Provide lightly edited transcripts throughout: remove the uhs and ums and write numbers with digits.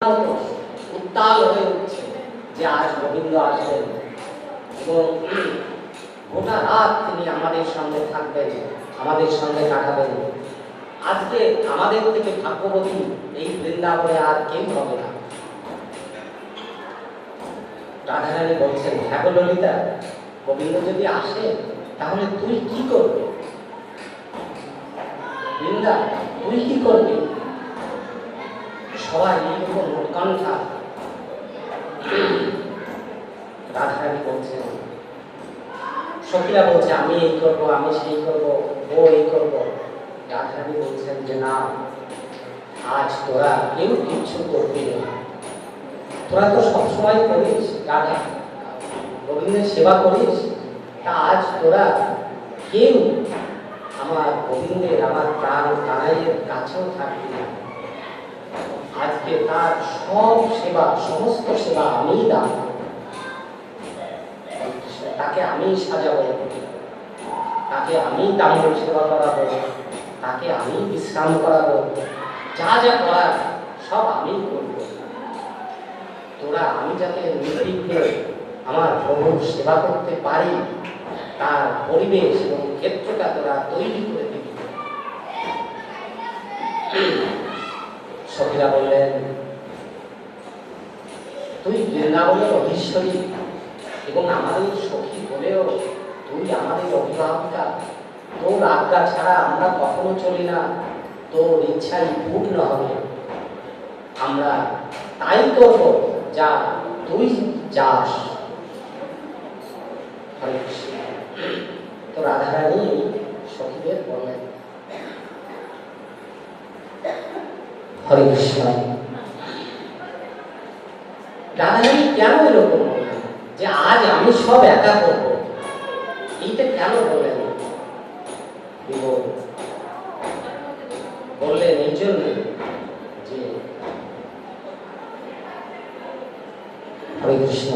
উত্তাল হয়ে উঠছে যে আজ গোবিন্দ আসবেন এবং গোটা রাত তিনি আমাদের সঙ্গে থাকবেন, আমাদের সঙ্গে কাটাবেন। আজকে আমাদের থেকে ভাগ্যবতী এই বৃন্দাবনে আর কেউ হবে না। রাধারানী বলছেন, হ্যাঁ গো ললিতা, গোবিন্দ যদি আসে তাহলে তুই কি করবি? বৃন্দা, তুই কি করবি? সবাই এইরকম উৎকণ্ঠা। রাধারানী বলছেন, সখীরা বলছে আমি এই করবো, আমি সেই করবো, ও এই করবো। রাধারানী বলছেন যে না, আজ তোরা কেউ কিচ্ছু করবি না। তোরা তো সবসময় করিস, রাধা গোবিন্দের সেবা করিস, তা আজ তোরা কেউ আমার গোবিন্দের, আমার প্রাণ কানাইয়ের কাছেও থাকবি না। আজকে তার সব সেবা, সমস্ত সেবা আমি দান, তাকে আমি সাজাবো, তাকে আমি দাম্য সেবা করাবো, তাকে আমি বিশ্রাম করাবো, যা যা করার সব আমি করব। তোরা আমি যাতে নির্বিঘ্নে আমার প্রভুর সেবা করতে পারি তার পরিবেশ এবং ক্ষেত্রটা তোরা তৈরি করে দিবি। সখীরা বললেন, তুই বৃন্দাবনের অধীশ্বরী এবং আমাদের সখী হলেও তুই আমাদের অভিভাবকটা, তোর আজ্ঞা ছাড়া আমরা কখনো চলি না, তোর ইচ্ছাই পূর্ণ হবে। আমরা তাই করব যা তুই চাস। হরে কৃষ্ণ। তো রাধারানী সখীদের বললেন, হরে কৃষ্ণ। রাধারানী কেন এরকম বললেন যে আজ আমি সব একা করব? এইটা কেন বললেন? বললেন এই জন্য যে, হরে কৃষ্ণ,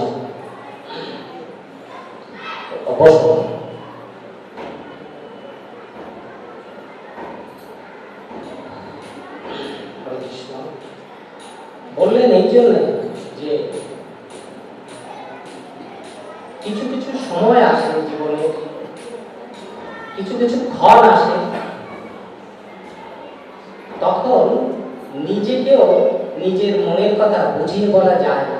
অবশ্য বললেন এই জন্য যে কিছু কিছু সময় আসে জীবনে, কিছু কিছু ক্ষণ আসে, তখন নিজেকেও নিজের মনের কথা বুঝিয়ে বলা যায় না।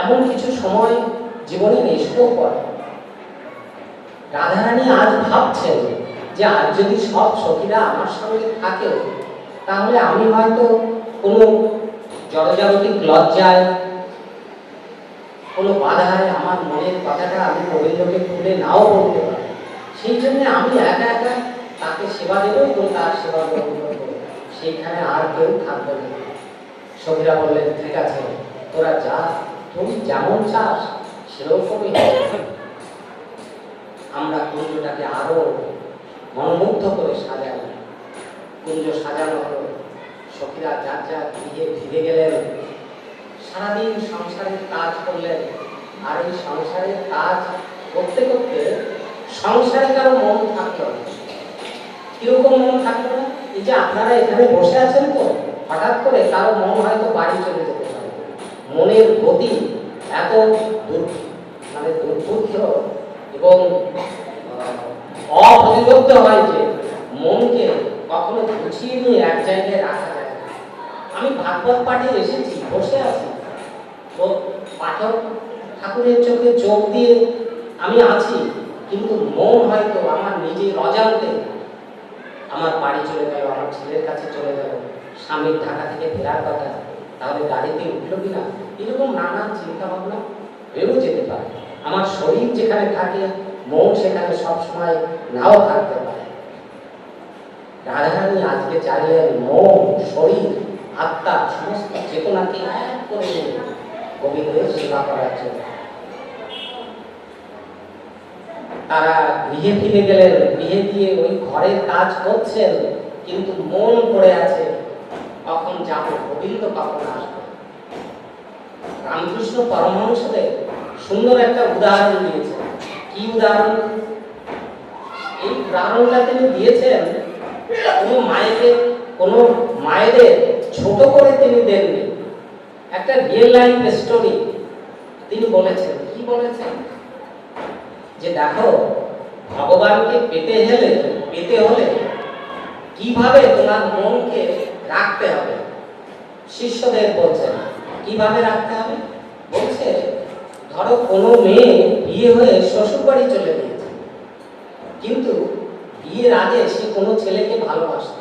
এমন কিছু সময় জীবনে এসেও পড়ে। রাধারানী আজ ভাবছেন যে আজ যদি সব সখীরা আমার সঙ্গে থাকে তাহলে আমি হয়তো কোনো জড়জাগতিক লজ্জায়, কোনো বাধায় আমার মনের কথাটা আমি গোবিন্দকে খুলে নাও বলতে পারি। সেই জন্য আমি একা একা তাকে সেবা দেবো এবং তার সেবা গ্রহণ করবো, সেইখানে আর কেউ থাকবে না। সখীরা বললেন, ঠিক আছে, তোরা যা, তুই যেমন চাস সেরকমই আমরা কুঞ্জটাকে আরো মনোমুগ্ধ করে সাজাই। কুঞ্জ সাজানো হলো, সখীরা যার যার গৃহে ফিরে গেলেন। সারাদিন সংসারের কাজ করলেন, আর এই সংসারের কাজ করতে করতে সংসারে কারো মন থাকলো না। কিরকম মন থাকলো না? এই যে আপনারা এখানে বসে আছেন, তো হঠাৎ করে কারো মন হয়তো বাড়ি চলে যেতে পারে। মনের গতি এত দুর্বুদ্ধ এবং অপ্রতিবদ্ধ হয় যে মনকে কখনো গুছিয়ে নিয়ে এক জায়গায় রাখা যায় না। আমি ভাগবত পাঠে এসেছি, বসে আছি, তো পাঠক ঠাকুরের চোখে চোখ দিয়ে আমি আছি, কিন্তু মন হয়তো আমার নিজের অজান্তে আমার বাড়ি চলে গেল, আমার ছেলের কাছে চলে গেল, স্বামীর ঢাকা থেকে ফেরার কথা, তাহলে গাড়িতে উঠলো কিনা, এরকম নানান চিন্তা ভাবনা হয়েও যেতে পারে। আমার শরীর যেখানে থাকে মন সেখানে সবসময় নাও থাকতে পারে। রাধারানী আজকে চাইলেন মন, শরীর, আত্মা, সমস্ত চেতনাকে এক করে নিয়ে গোবিন্দের সেবা করার জন্য। তারা গৃহে ফিরে গেলেন, গৃহে দিয়ে ওই ঘরের কাজ করছেন, কিন্তু মন পড়ে আছে কখন যাব, গোবিন্দ কখন আসবে। রামকৃষ্ণ পরমহংসদেব সুন্দর একটা উদাহরণ দিয়েছেন। কি উদাহরণ? এই উদাহরণটা তিনি দিয়েছেন কোনো মায়েদের ছোট করে তিনি দেননি, একটা রিয়েল লাইফ স্টোরি তিনি বলেছেন। কি বলেছেন? যে দেখো, ভগবানকে পেতে হলে কিভাবে তোমার মনকে রাখতে হবে। শিষ্যদের বলছেন কিভাবে রাখতে হবে। বলছে ধরো কোনো মেয়ে বিয়ে হয়ে শ্বশুর বাড়ি চলে গিয়েছে, কিন্তু বিয়ের আগে সে কোনো ছেলেকে ভালোবাসত।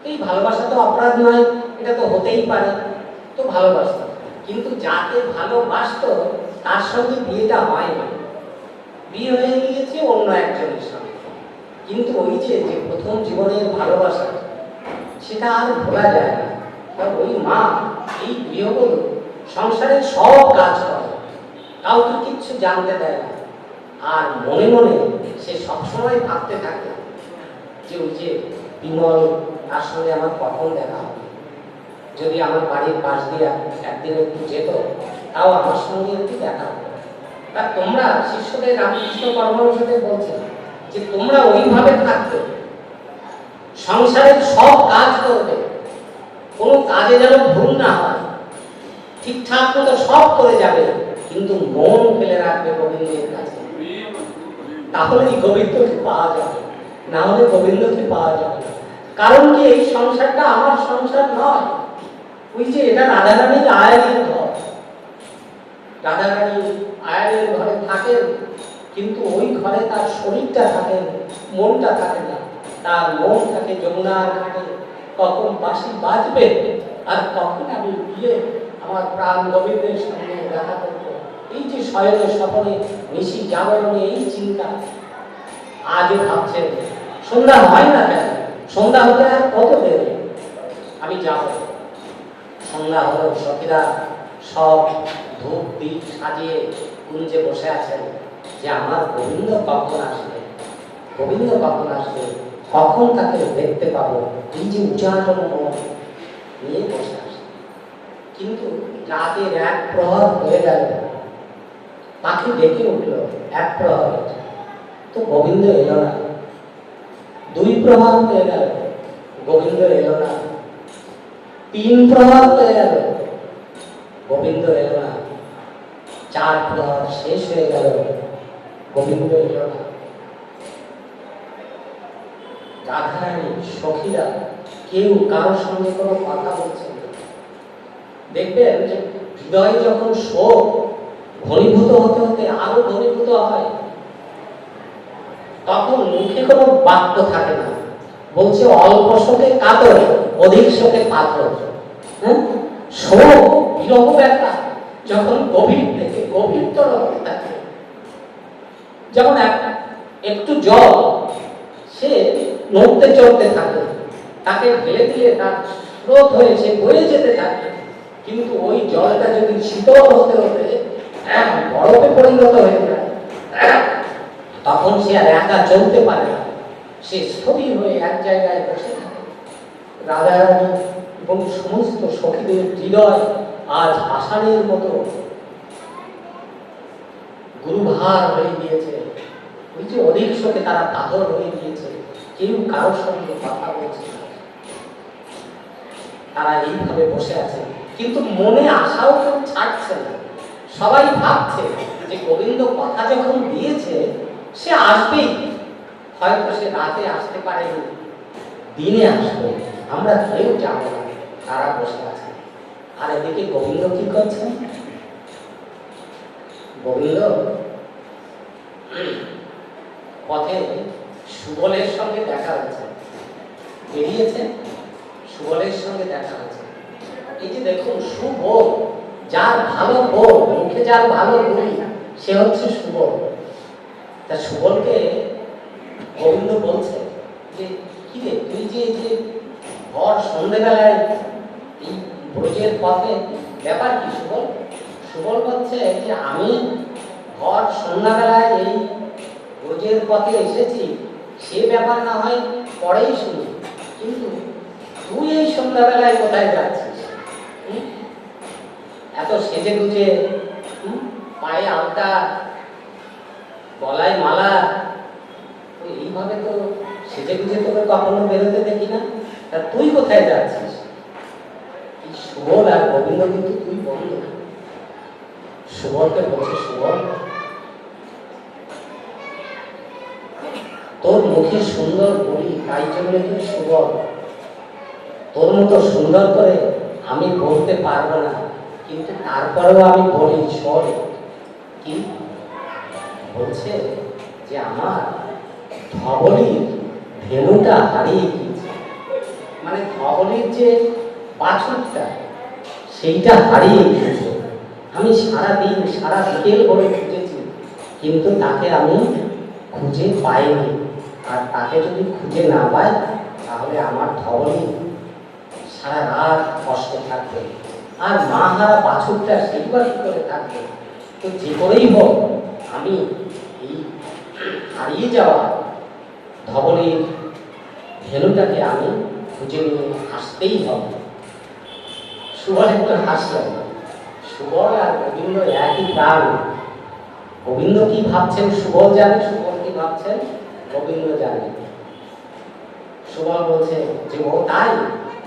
এই ভালোবাসা তো অপরাধ নয়, এটা তো হতেই পারে, তো ভালোবাসত। কিন্তু যাকে ভালোবাসত তার সঙ্গে বিয়েটা হয়নি, বিয়ে হয়ে গিয়েছে অন্য একজনের সঙ্গে। কিন্তু ওই যে প্রথম জীবনের ভালোবাসা, সেটা আর ভোলা যায় না। ওই মা এই গৃহবধূ সংসারের সব কাজ করে, কাউকে কিচ্ছু জানতে দেয় না। আর মনে মনে সে সবসময় ভাবতে থাকে যে ওই যে বিমল, তার সঙ্গে আমার কখন দেখা হবে, যদি আমার বাড়ির পাশ দিয়ে একদিন একটু যেত, তাও আমার সঙ্গে একটু দেখা হতো। তা তোমরা শিষ্যদের রামকৃষ্ণ পরমহংসদেব বলছেন যে তোমরা ওইভাবে থাকবে, সংসারের সব কাজ করবে, কোনো কাজে যেন ভুল না হয়, ঠিকঠাক মতো সব করে যাবে, কিন্তু মন ফেলে রাখবে গোবিন্দের কাছে। তাহলেই গোবিন্দকে পাওয়া যাবে, না হলে গোবিন্দকে পাওয়া যাবে। কারণ কি, এই সংসারটা আমার সংসার নয়। ওই যে এটা রাধারানীর আয়ারের ঘর, রাধারানী আয়ারের ঘরে থাকেন, কিন্তু ওই ঘরে তার শরীরটা থাকে, মনটা থাকে না। তার মন থাকে যমুনার ঘাটে, কখন বাঁশি বাজবে আর কখন আমি গিয়ে আমার প্রাণ গোবিন্দের সঙ্গে দেখা করবো। এই যে শয়নে স্বপনে নিশি জাগরণে এই চিন্তা। আজও ভাবছেন সন্ধ্যা হয় না কেন, সন্ধ্যা হতে আর কত দেরি, আমি যাব। সন্ধ্যা হলো, সখীরা সব ধূপ দ্বীপ সাজিয়ে কুঞ্জে বসে আছেন যে আমার গোবিন্দ কখন আসবে, গোবিন্দ কখন আসবে, কখন তাকে দেখতে পাবো। এই যে উচ্চারণ নিয়ে বসে আসে। কিন্তু রাতের এক প্রহর হয়ে গেল, পাখি ডেকে উঠল, এক প্রহর, তো গোবিন্দ এলো না। দুই প্রহর হয়ে গেল, গোবিন্দ এলো না। তিন প্রহর হয়ে গেল, গোবিন্দ এলো না। চার প্রহর শেষ হয়ে গেল, গোবিন্দ এলো না। রাধারানী সখীরা কেউ কারোর সঙ্গে কোনো কথা বলছে না। দেখবেন যে হৃদয়ে যখন শোক ঘনীভূত হতে হতে আরো ঘনীভূত হয়, তখন মুখে কোনো বাক্য থাকে না। বলছে অল্প শোকে কাতর, অধিক শোকে পাথর। হ্যাঁ, শোক বিরহ ব্যথা যখন গভীর থেকে গভীরতর হতে থাকে, যেমন একটু জল সে নড়তে চড়তে থাকে, তাকে ফেলে দিলে তার স্রোত হয়ে সে বয়ে যেতে থাকে। কিন্তু ওই জলটা যদি শীতল হতে হতে বরফে পরিণত হয়ে যায়, তখন সে আর একা চলতে পারে না, সে স্থবির হয়ে এক জায়গায় বসে থাকে। রাধারানী এবং সমস্ত সখীদের হৃদয় আজ আষাঢ়ের মতো গুরুভার হয়ে গিয়েছে। ওই যে অধিক শোকে তারা পাথর হয়ে গিয়েছে, কেউ কারোর সঙ্গে কথা বলছে না, তারা এইভাবে বসে আছে। কিন্তু মনে আশাও কেউ ছাড়ছে না। সবাই ভাবছে যে গোবিন্দ কথা যখন দিয়েছে সে আসবেই, হয়তো সে রাতে আসতে পারেনি, দিনে আসবে, আমরা কেউ যাবো না। তারা বসে আছে। আর এদিকে গোবিন্দ কি করছে? গোবিন্দ পথে সুবলের সঙ্গে দেখা হচ্ছে, বেরিয়েছে, সুবলের সঙ্গে দেখা হচ্ছে। এই যে দেখুন, সুবল, যার ভালো বল, মুখে যার ভালো বলি, সে হচ্ছে সুবল। তা সুবলকে গোবিন্দ বলছে যে কি রে, তুই যে ভর সন্ধ্যেবেলায় এই ব্রজের পথে, ব্যাপার কি সুবল? সুবল বলছে যে আমি ভর সন্ধ্যাবেলায় এই ব্রজের পথে এসেছি, সে ব্যাপার না হয় পরেই শুনি, কিন্তু তুই এই সন্ধ্যাবেলায় কোথায় যাচ্ছিস? এত সেজে গুজে, পায়ে আলতা, গলায় মালা, এইভাবে তো সেজে গুজে তোকে কখনো বেরোতে দেখি না। তা তুই কোথায় যাচ্ছিস? সুবল আর গোবিন্দ কিন্তু তুই বন্ধু। সুবলকে বলছে, সুবল তোর মুখে সুন্দর বলি, তাই জন্য তুই সুবল। তোর মতো সুন্দর করে আমি বলতে পারবো না, কিন্তু তারপরেও আমি বলি শোন। কি বলছে যে আমার ধবলির ধেনুটা হারিয়ে গিয়েছে, মানে ধবলির যে বাছুরটা সেইটা হারিয়ে গিয়েছে। আমি সারা দিন সারা বিকেল করে খুঁজেছি, কিন্তু তাকে আমি খুঁজে পাইনি। আর তাকে যদি খুঁজে না পাই তাহলে আমার ধবলি সারা রাত কষ্ট থাকবে, আর মা হারা বাছুরটা সেইবার কি করে থাকবে। তো যে করেই হোক আমি এই হারিয়ে যাওয়া ধবলির ধেনুটাকে আমি খুঁজে নিয়ে আসতেই হবে। সুবল একটু হাসলেন। সুবল আর গোবিন্দ একই প্রাণ। গোবিন্দ কি ভাবছেন সুবল জানে, সুবল কি ভাবছেন গোবিন্দ জানে। সুবল বলছে যে ও তাই,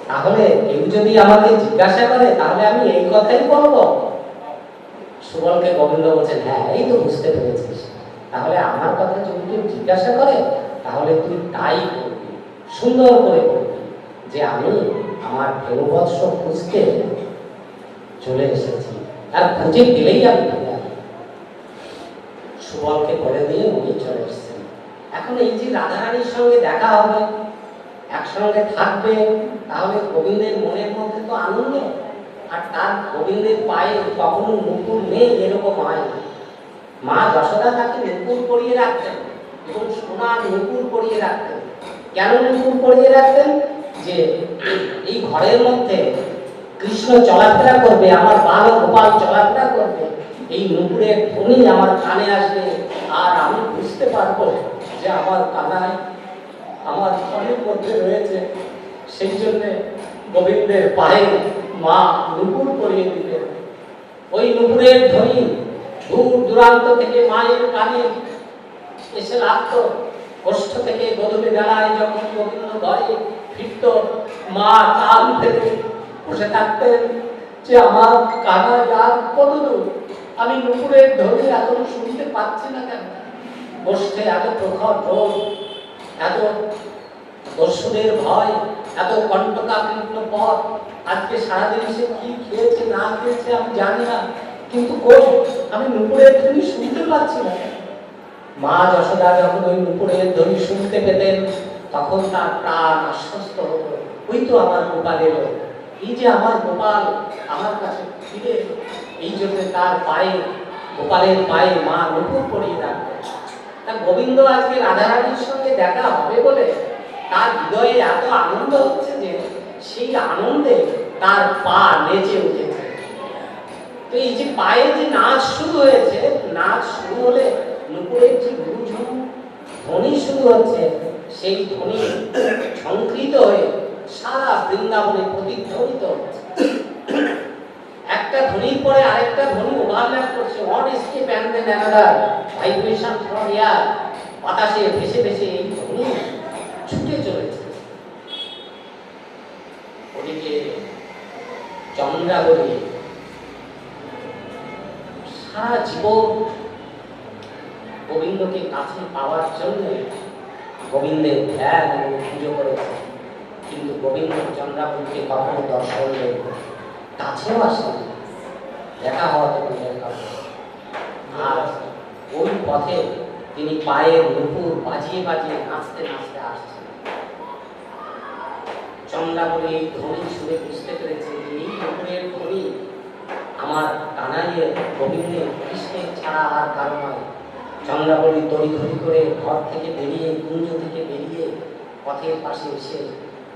তাহলে কেউ যদি আমাকে জিজ্ঞাসা করে তাহলে আমি এই কথাই বলবো। সুবলকে গোবিন্দ বলছেন, হ্যাঁ এই তো বুঝতে পেরেছিস, তাহলে আমার কথা যদি কেউ জিজ্ঞাসা করে তাহলে তুই তাই বলবি, সুন্দর করে বলবি যে আমি আমার ধেনুবৎস খুঁজতে চলে এসেছি, আর খুঁজে পেলেই আমি ফিরে আসবো। সুবলকে বলে দিয়ে উনি চলে এসেছেন। এখন এই যে রাধারানীর সঙ্গে দেখা হবে, একসঙ্গে থাকবে, তাহলে গোবিন্দের মনের মধ্যে তো আনন্দ। আর তার গোবিন্দের পায়ে কখনো নুপুর নেই এরকম হয়। মা যশোদা তাকে নুপুর পরিয়ে রাখতেন এবং সোনার নুপুর পরিয়ে রাখতেন। কেন নুপুর পরিয়ে রাখতেন? যে এই ঘরের মধ্যে কৃষ্ণ চলাফেরা করবে, আমার বাল গোপাল চলাফেরা করবে, এই নুপুরের ধ্বনি আমার কানে আসবে, আর আমি বুঝতে পারবো যে আমার কানায় আমার ঘরের মধ্যে রয়েছে। সেই জন্য গোবিন্দের পায়ে মা নুপুর পরিয়ে দিলেন। ওই নুপুরের ধ্বনি দূর দূরান্ত থেকে মায়ের কানে এসে লাগতো। কষ্ট থেকে গধূলি বেলায় যখন গোবিন্দ ঘরে ফিরত, মা কান ফেলে বসে থাকতেন যে আমার কানায় আর কতদূর, আমি নুপুরের ধ্বনি এখনো শুনতে পাচ্ছি না কেন। বসতে এত প্রখর রোদ, এত দস্যুদের ভয়, এত কণ্টকাকীর্ণ পথ, আজকে সারাদিন সে কি খেয়েছে না খেয়েছে আমি জানি না, কিন্তু কই আমি নুপুরের ধ্বনি শুনতে পাচ্ছি না। মা যশোদা যখন ওই নুপুরের ধ্বনি শুনতে পেতেন তখন তার প্রাণ আশ্বস্ত হতো, ওই তো আমার গোপাল এলো, এই যে আমার গোপাল আমার কাছে ফিরে এলো। এই জন্য তার পায়ে, গোপালের পায়ে মা নুপুর পরিয়ে রাখতেন। তা গোবিন্দ আজকে রাধারানীর সঙ্গে দেখা হবে বলে তার হৃদয়ে এত আনন্দ হচ্ছে যে সেই আনন্দে তার পা নেচে উঠেছে। তো এই যে পায়ে যে নাচ শুরু হয়েছে, নাচ শুরু হলে নুপুরের যে গুরুঝুম ধ্বনি শুরু হচ্ছে, সেই ধ্বনি সংকৃত হয়ে সারা বৃন্দাবনে প্রতিধ্বনিত হচ্ছে। একটা ধ্বনির পরে আরেকটা ধ্বনি ওভারল্যাপ করছে, one escape and then another vibration from air. বাতাসে ভেসে ভেসে এই ধ্বনি ছুটে চলেছে। ওদিকে চন্দ্রাবলী সারা জীবন গোবিন্দকে কাছে পাওয়ার জন্য গোবিন্দের ধ্যান এবং পুজো করেছে, কিন্তু গোবিন্দ চন্দ্রাবলীকে কখনো দর্শন দেয় কাছেও আসেনি, দেখা হওয়াতে দূরের কথা। আর ওই পথে তিনি পায়ের নুপুর বাজিয়ে বাজিয়ে নাচতে নাচতে আসছেন। চন্দ্রাবলী এই ধ্বনি শুনে বুঝতে পেরেছে যে এই নুপুরের ধ্বনি আমার কানাইয়ের গোবিন্দের কৃষ্ণের ছাড়া আর কারো নয়। চন্দ্রাবলী তড়িঘড়ি করে ঘর থেকে বেরিয়ে, কুঞ্জ থেকে বেরিয়ে পথের পাশে এসে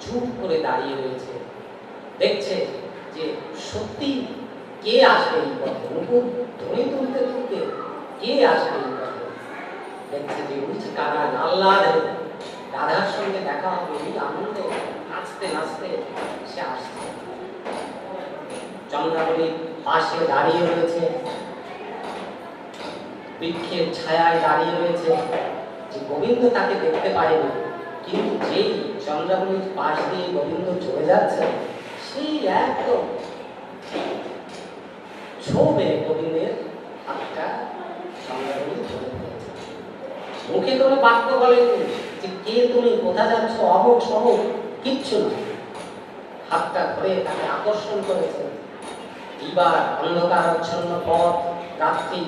চুপ করে দাঁড়িয়ে রয়েছে। দেখছে যে সত্যি কে আসবে এই পথে, নুপুর ধ্বনি তুলতে তুলতে কে আসবে এই পথে। দেখছে যে উঠছে কানাই আহ্লাদে রাধার সঙ্গে দেখা হবে, এই আনন্দে নাচতে নাচতে সে আসছে। চন্দ্রাবলী পাশে দাঁড়িয়ে রয়েছে, বৃক্ষের ছায়ায় দাঁড়িয়ে রয়েছে। যে গোবিন্দ তাকে দেখতে পায়নি, কিন্তু যেই চন্দ্রাবলীর পাশ দিয়ে গোবিন্দ চলে যাচ্ছে, সেই একদম ছোবে গোবিন্দের হাতটা চন্দ্রাবলী ধরে ফেলেছে। মুখে কোনো বাক্য বলেনি যে কে তুমি, কোথা যাচ্ছ, অমুক সমুক, কিচ্ছু না। হাতটা ধরে তাকে আকর্ষণ করেছে। এবার অন্ধকারাচ্ছন্ন পথ, রাত্রি।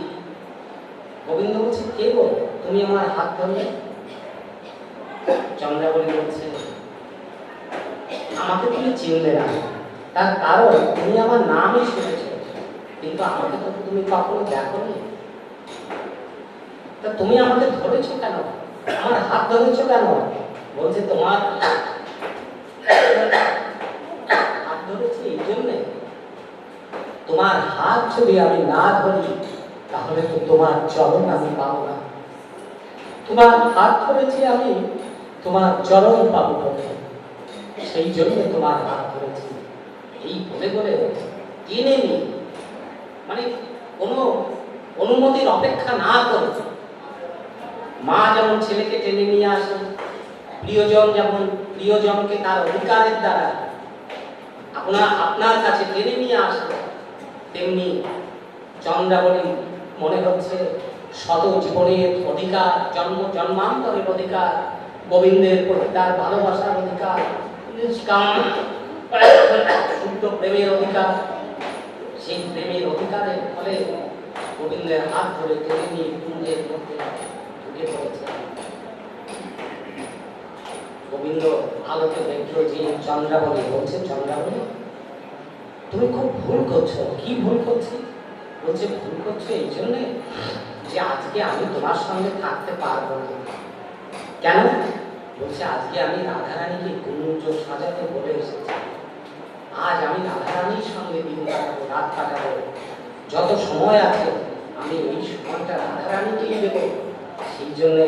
গোবিন্দ বলছে, কে গো তুমি আমার হাত ধরলে? চন্দ্রাবলী বলছে, আমাকে তুমি চিনলে না, তার কারণ তুমি আমার নামই শুনেছ, কিন্তু আমাকে তো তুমি কখনো দেখোনি। তা তুমি আমাকে ধরেছো কেন, আমার হাত ধরেছো কেন? বলছে, তোমার হাত ধরেছি এই জন্যে, তোমার হাত যদি আমি না ধরি তাহলে তো তোমার চরণ আমি পাবো না। তোমার হাত ধরেছি আমি, তোমার চরণ পাবো বলে, সেই জন্য তোমার হাত ধরেছি। এই বলে বলে টেনে নি, মানে কোনো অনুমতির অপেক্ষা না করে, মা যেমন ছেলেকে টেনে নিয়ে আসে, প্রিয়জন যেমন প্রিয়জনকে তার অধিকারের দ্বারা আপনার কাছে টেনে নিয়ে আসে, তেমনি চন্দ্রাবলী মনে হচ্ছে শত জীবনের অধিকার, জন্মান্তরের অধিকার, গোবিন্দের প্রতি তার ভালোবাসার অধিকার, শুদ্ধ প্রেমের অধিকার। সেই প্রেমের অধিকারের ফলে গোবিন্দের হাত ধরে টেনে নিয়ে কুঞ্জের মধ্যে ঢুকে পড়েছে। গোবিন্দ আলোকে দেখলো যে চন্দ্রাবলী। বলছে, চন্দ্রাবলী তুমি খুব ভুল করছো। কি ভুল করছি? বলছে, ভুল করছো এই জন্যে যে আজকে আমি তোমার সঙ্গে থাকতে পারবো না। কেন? বলছে, আজকে আমি রাধারানীকে কুঞ্জ সাজাতে বলে এসেছি। আজ আমি রাধারানীর সঙ্গে দিন কাটাবো, রাত কাটাবো। যত সময় আছে আমি এই সময়টা রাধারানীকেই দেবো, সেই জন্যে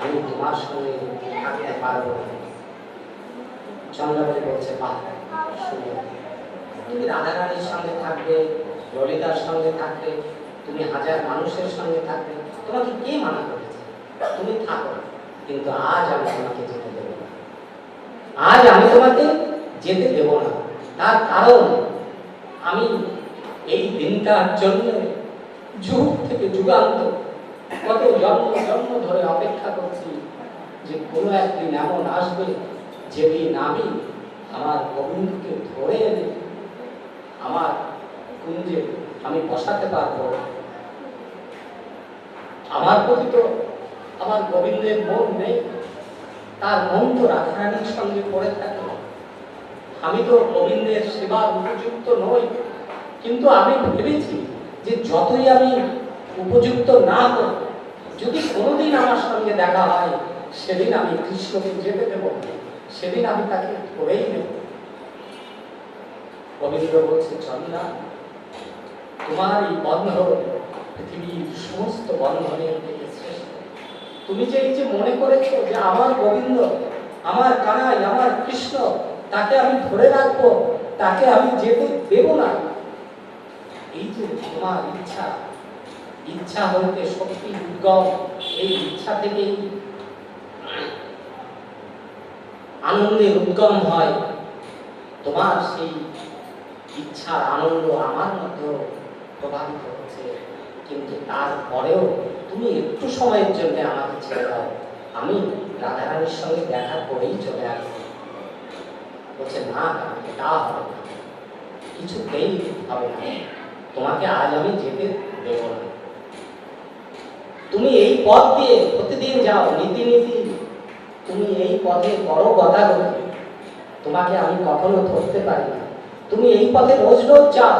আমি তোমার সঙ্গে থাকতে পারবো না। চন্দ্রাবলী বলছে, বাহ, শুনে তুমি রাধারানীর সঙ্গে থাকবে, ললিতার সঙ্গে থাকবে, তুমি হাজার মানুষের সঙ্গে থাকবে, তোমাকে কে মানা করেছে? তুমি থাকো, কিন্তু আজ আমি তোমাকে যেতে দেব না। আজ আমি তোমাকে যেতে দেব না। তার কারণ আমি এই দিনটার জন্য যুগ থেকে যুগান্ত কত জন্ম জন্ম ধরে অপেক্ষা করছি যে কোনো একদিন এমন আসবে যেদিন আমি আমার গোবিন্দকে ধরে এনে আমার কুঞ্জে আমি বসাতে পারবো। আমার প্রতি তো আমার গোবিন্দের মন নেই, তার মন তো রাধারানীর সঙ্গে পড়ে থাকে। আমি তো গোবিন্দের সেবার উপযুক্ত নই, কিন্তু আমি ভেবেছি যে যতই আমি উপযুক্ত না হই, যদি কোনোদিন আমার সঙ্গে দেখা হয় সেদিন আমি কৃষ্ণকে যেতে দেব, সেদিন আমি তাকে ধরেই নেব। গোবিন্দ বলছে, চন্দ্রা, তোমার এই বন্ধন পৃথিবীর সমস্ত বন্ধনের থেকে শ্রেষ্ঠ। তুমি যে এই যে মনে করেছো যে আমার গোবিন্দ, আমার কানাই, আমার কৃষ্ণ, তাকে আমি ধরে রাখবো, তাকে আমি যেতে দেব না, এই যে তোমার ইচ্ছা, ইচ্ছা হইতে শক্তি উদ্গম, এই ইচ্ছা থেকেই আনন্দের উদ্গম হয়। তোমার সেই ইচ্ছার আনন্দ আমার মধ্যে প্রভাবিত হচ্ছে, কিন্তু তারপরেও তুমি একটু সময়ের জন্য আমাকে ছেড়ে দাও, আমি রাধারানীর সঙ্গে দেখা করেই চলে আসবো। বলছে, না, তা হবে না, কিছুতেই হবে না, তোমাকে আজ আমি যেতে দেব না। তুমি এই পথ দিয়ে প্রতিদিন যাও, নীতি নীতি, তুমি এই পথে বড় গতাগতি, তোমাকে আমি কখনো ধরতে পারি না। তুমি এই পথে রোজ রোজ যাও,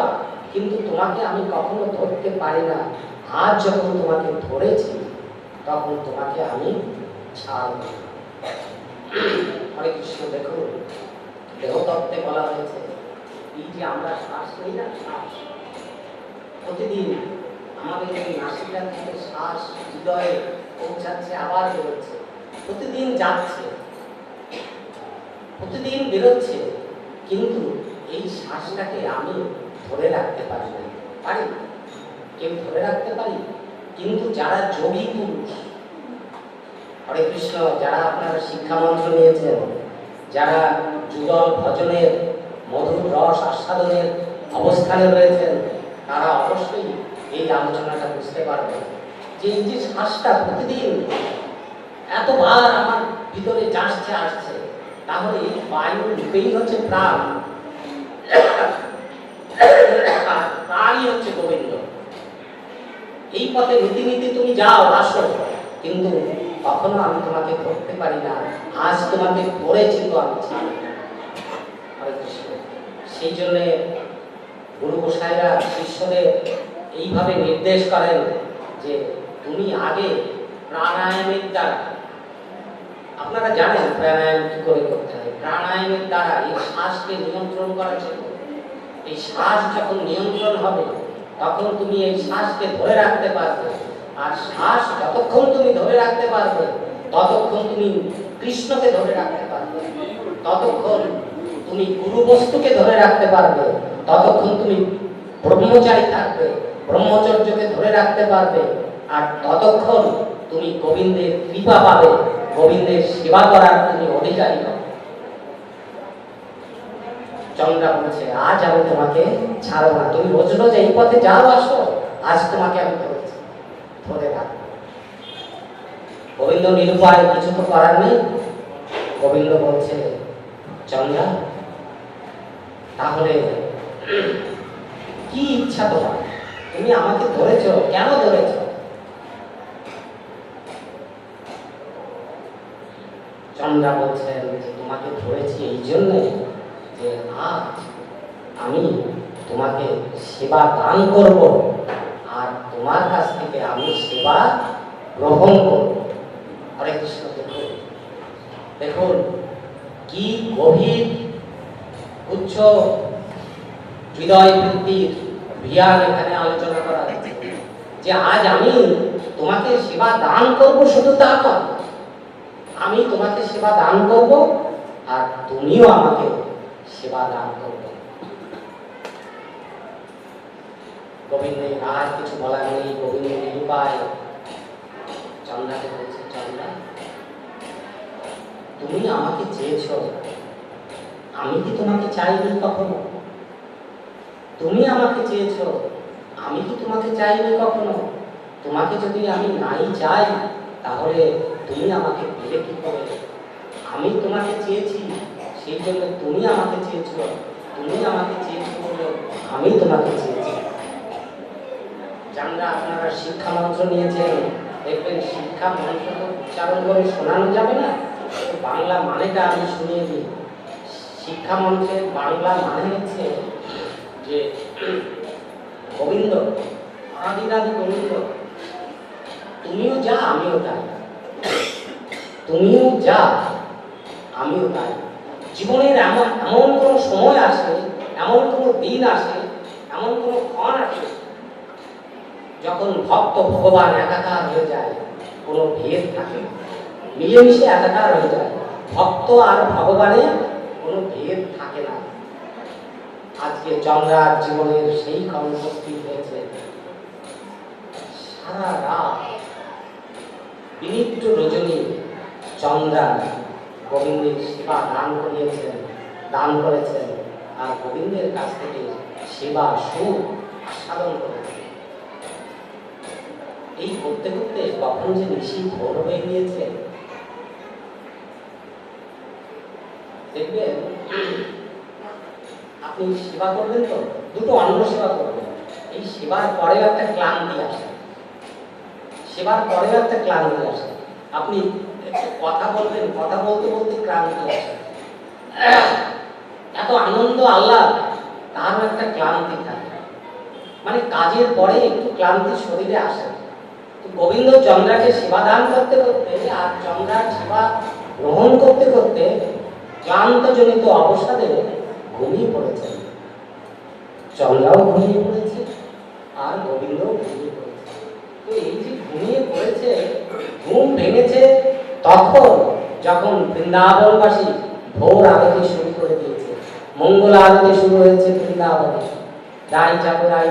কিন্তু তোমাকে আমি কখনো ধরতে পারি না। আজ যখন তোমাকে ধরেছি তখন তোমাকে আমি ছাড়ব। হরে কৃষ্ণ। দেখুন, দেহতত্ত্বে বলা হয়েছে এই যে আমরা শ্বাস নিই না, শ্বাস প্রতিদিন আমাদের এই নাসিকা থেকে শ্বাস হৃদয়ে পৌঁছাচ্ছে, আবার বেরোচ্ছে, প্রতিদিন যাচ্ছে, প্রতিদিন বেরোচ্ছে, কিন্তু এই শ্বাসটাকে আমি ধরে রাখতে পারি না। পারি? কেউ ধরে রাখতে পারি? কিন্তু যারা যোগী পুরুষ, হরে কৃষ্ণ, যারা আপনারা শিক্ষা মন্ত্র নিয়েছেন, যারা যুগল ভজনের মধুর রস আস্বাদনের অবস্থানে রয়েছেন, তারা অবশ্যই এই আলোচনাটা বুঝতে পারবে যে এই যে শ্বাসটা প্রতিদিন এতবার আমার ভিতরে যাচ্ছে আসছে, তাহলে এই বায়ু রূপেই হচ্ছে প্রাণ, প্রাণই হচ্ছে গোবিন্দ। এই পথে নীতি তুমি যাও আসো, কিন্তু কখনো আমি তোমাকে ধরতে পারি না। আজ তোমাকে ধরেছি তো আমি ছাড়ি না। সেই জন্যে গুরু গোসাইরা শিষ্যদের এইভাবে নির্দেশ করেন যে তুমি আগে প্রাণায়ামের দ্বারা, আপনারা জানেন প্রাণায়াম কি করে করতে হয়। প্রাণায়ামের দ্বারা এই শ্বাসকে নিয়ন্ত্রণ করা জন্য, এই শ্বাস যখন নিয়ন্ত্রণ হবে তখন তুমি এই শ্বাসকে ধরে রাখতে পারবে। আর শ্বাস যতক্ষণ তুমি ধরে রাখতে পারবে ততক্ষণ তুমি কৃষ্ণকে ধরে রাখতে পারবে, ততক্ষণ তুমি গুরু বস্তুকে ধরে রাখতে পারবে, ততক্ষণ তুমি ব্রহ্মচারী থাকবে, ব্রহ্মচর্যকে ধরে রাখতে পারবে, আর ততক্ষণ তুমি গোবিন্দের কৃপা পাবে, গোবিন্দের সেবা করার তুমি অধিকারী হবে। চন্দ্রা বলছে আজ আমি তোমাকে ছাড়ো না, তুমি রোজ রোজ এই পথে যাও আসো, আজ তোমাকে আমি ধরেছি, ধরে রাখবো। গোবিন্দ নিরুপায়, কিছু তো করার নেই। গোবিন্দ বলছে চন্দ্রা তাহলে কি ইচ্ছা তোমার, তুমি আমাকে ধরেছো, কেন ধরেছো? চন্দ্রা বলছেন যে তোমাকে ধরেছি এই জন্য যে আজ আমি তোমাকে সেবা দান করব, আর তোমার কাছ থেকে আমি সেবা গ্রহণ করব। হরে কৃষ্ণ। দেখুন দেখুন কি গভীর উচ্চ হৃদয় বৃত্তির জ্ঞান এখানে আলোচনা করা হয়েছে যে আজ আমি তোমাকে সেবা দান করব, শুধু তা নয়, আমি তোমাকে সেবা দান করব আর তুমিও আমাকে সেবা দান করবে। গোবিন্দের আর কিছু বলার নেই। গোবিন্দ নিরুপায় চন্দ্রাকে বলছে চন্দ্রা তুমি আমাকে চেয়েছো, আমি কি তোমাকে চাইনি কখনো? তুমি আমাকে চেয়েছো, আমি কি তোমাকে চাইনি কখনো? তোমাকে যদি আমি নাই চাই তাহলে তুমি আমাকে পেলে কি করে? আমি তোমাকে চেয়েছি, সেই জন্য তুমি আমাকে চেয়েছো, তুমি আমাকে চেয়েছো বলে আমি তোমাকে চেয়েছি। যারা আপনারা শিক্ষা মন্ত্র নিয়েছেন দেখবেন শিক্ষা মন্ত্র উচ্চারণ করে শোনানো যাবে না, বাংলা মানেটা আমি শুনিয়ে দিই। শিক্ষা মন্ত্রের বাংলা মানে হচ্ছে যে গোবিন্দ, আদিনাদি গোবিন্দ, তুমিও যা আমিও তাই, তুমিও যা আমিও তাই। জীবনের এমন এমন কোনো সময় আসে, এমন কোনো দিন আসে, এমন কোনো ক্ষণ আসে যখন ভক্ত ভগবান একাকার হয়ে যায়, কোনো ভেদ থাকে না, মিলেমিশে একাকার হয়ে যায়। ভক্ত আর ভগবানের কোনো ভেদ থাকে না। আজকে চন্দ্রার জীবনের সেই ক্ষণ উপস্থিত হয়েছে। সারা রাত বিনিদ্র রজনী চন্দ্রা গোবিন্দের সেবা দান করিয়েছেন, দান করেছেন, আর গোবিন্দের কাছ থেকে সেবা সুখ আস্বাদন করেছেন। এই করতে করতে কখন যে নিশি ভোর হয়ে গিয়েছে দেখবেন। আপনি সেবা করবেন তো, দুটো অন্ন সেবা করবেন, এই সেবার পরেও একটা ক্লান্তি আসে, সেবার পরেও একটা ক্লান্তি আসে। আপনি কথা বলবেন, কথা বলতে বলতে ক্লান্তি আসে। এত আনন্দ আল্লাহ, তারও একটা ক্লান্তি থাকে, মানে কাজের পরে একটু ক্লান্তি শরীরে আসে। গোবিন্দ চন্দ্রাকে সেবা দান করতে করতে আর চন্দ্রার সেবা গ্রহণ করতে করতে ক্লান্তজনিত অবসাদে ঘুমিয়ে পড়েছেন। চন্দ্রাও ঘুমিয়ে পড়েছে আর গোবিন্দও ঘুমিয়ে পড়েছে। তো এই যে ঘুমিয়ে পড়েছে, ঘুম ভেঙেছে তখন যখন বৃন্দাবনবাসী ভোর আরতি শুরু করে দিয়েছে, মঙ্গল আরতি শুরু হয়েছে বৃন্দাবনে। রাই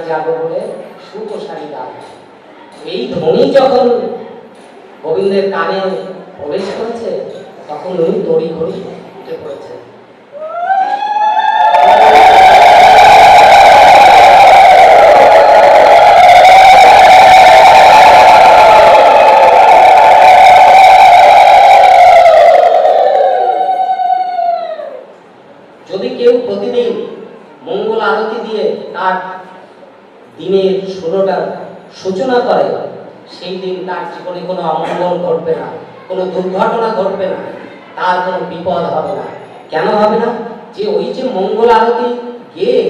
যাবো বলে সুকোষারী গান। এই ধ্বনি যখন গোবিন্দের কানে প্রবেশ করেছে তখন উনি তড়ি ঘড়ি উঠে পড়েছে। আরতি দিয়ে তার দিনের শুরুটা সূচনা করে, সেই দিন তার জীবনে কোনো অমঙ্গল ঘটবে না, কোনো দুর্ঘটনা ঘটবে না, তার কোনো বিপদ হবে না। কেন হবে না? যে ওই যে মঙ্গল আরতি গেয়ে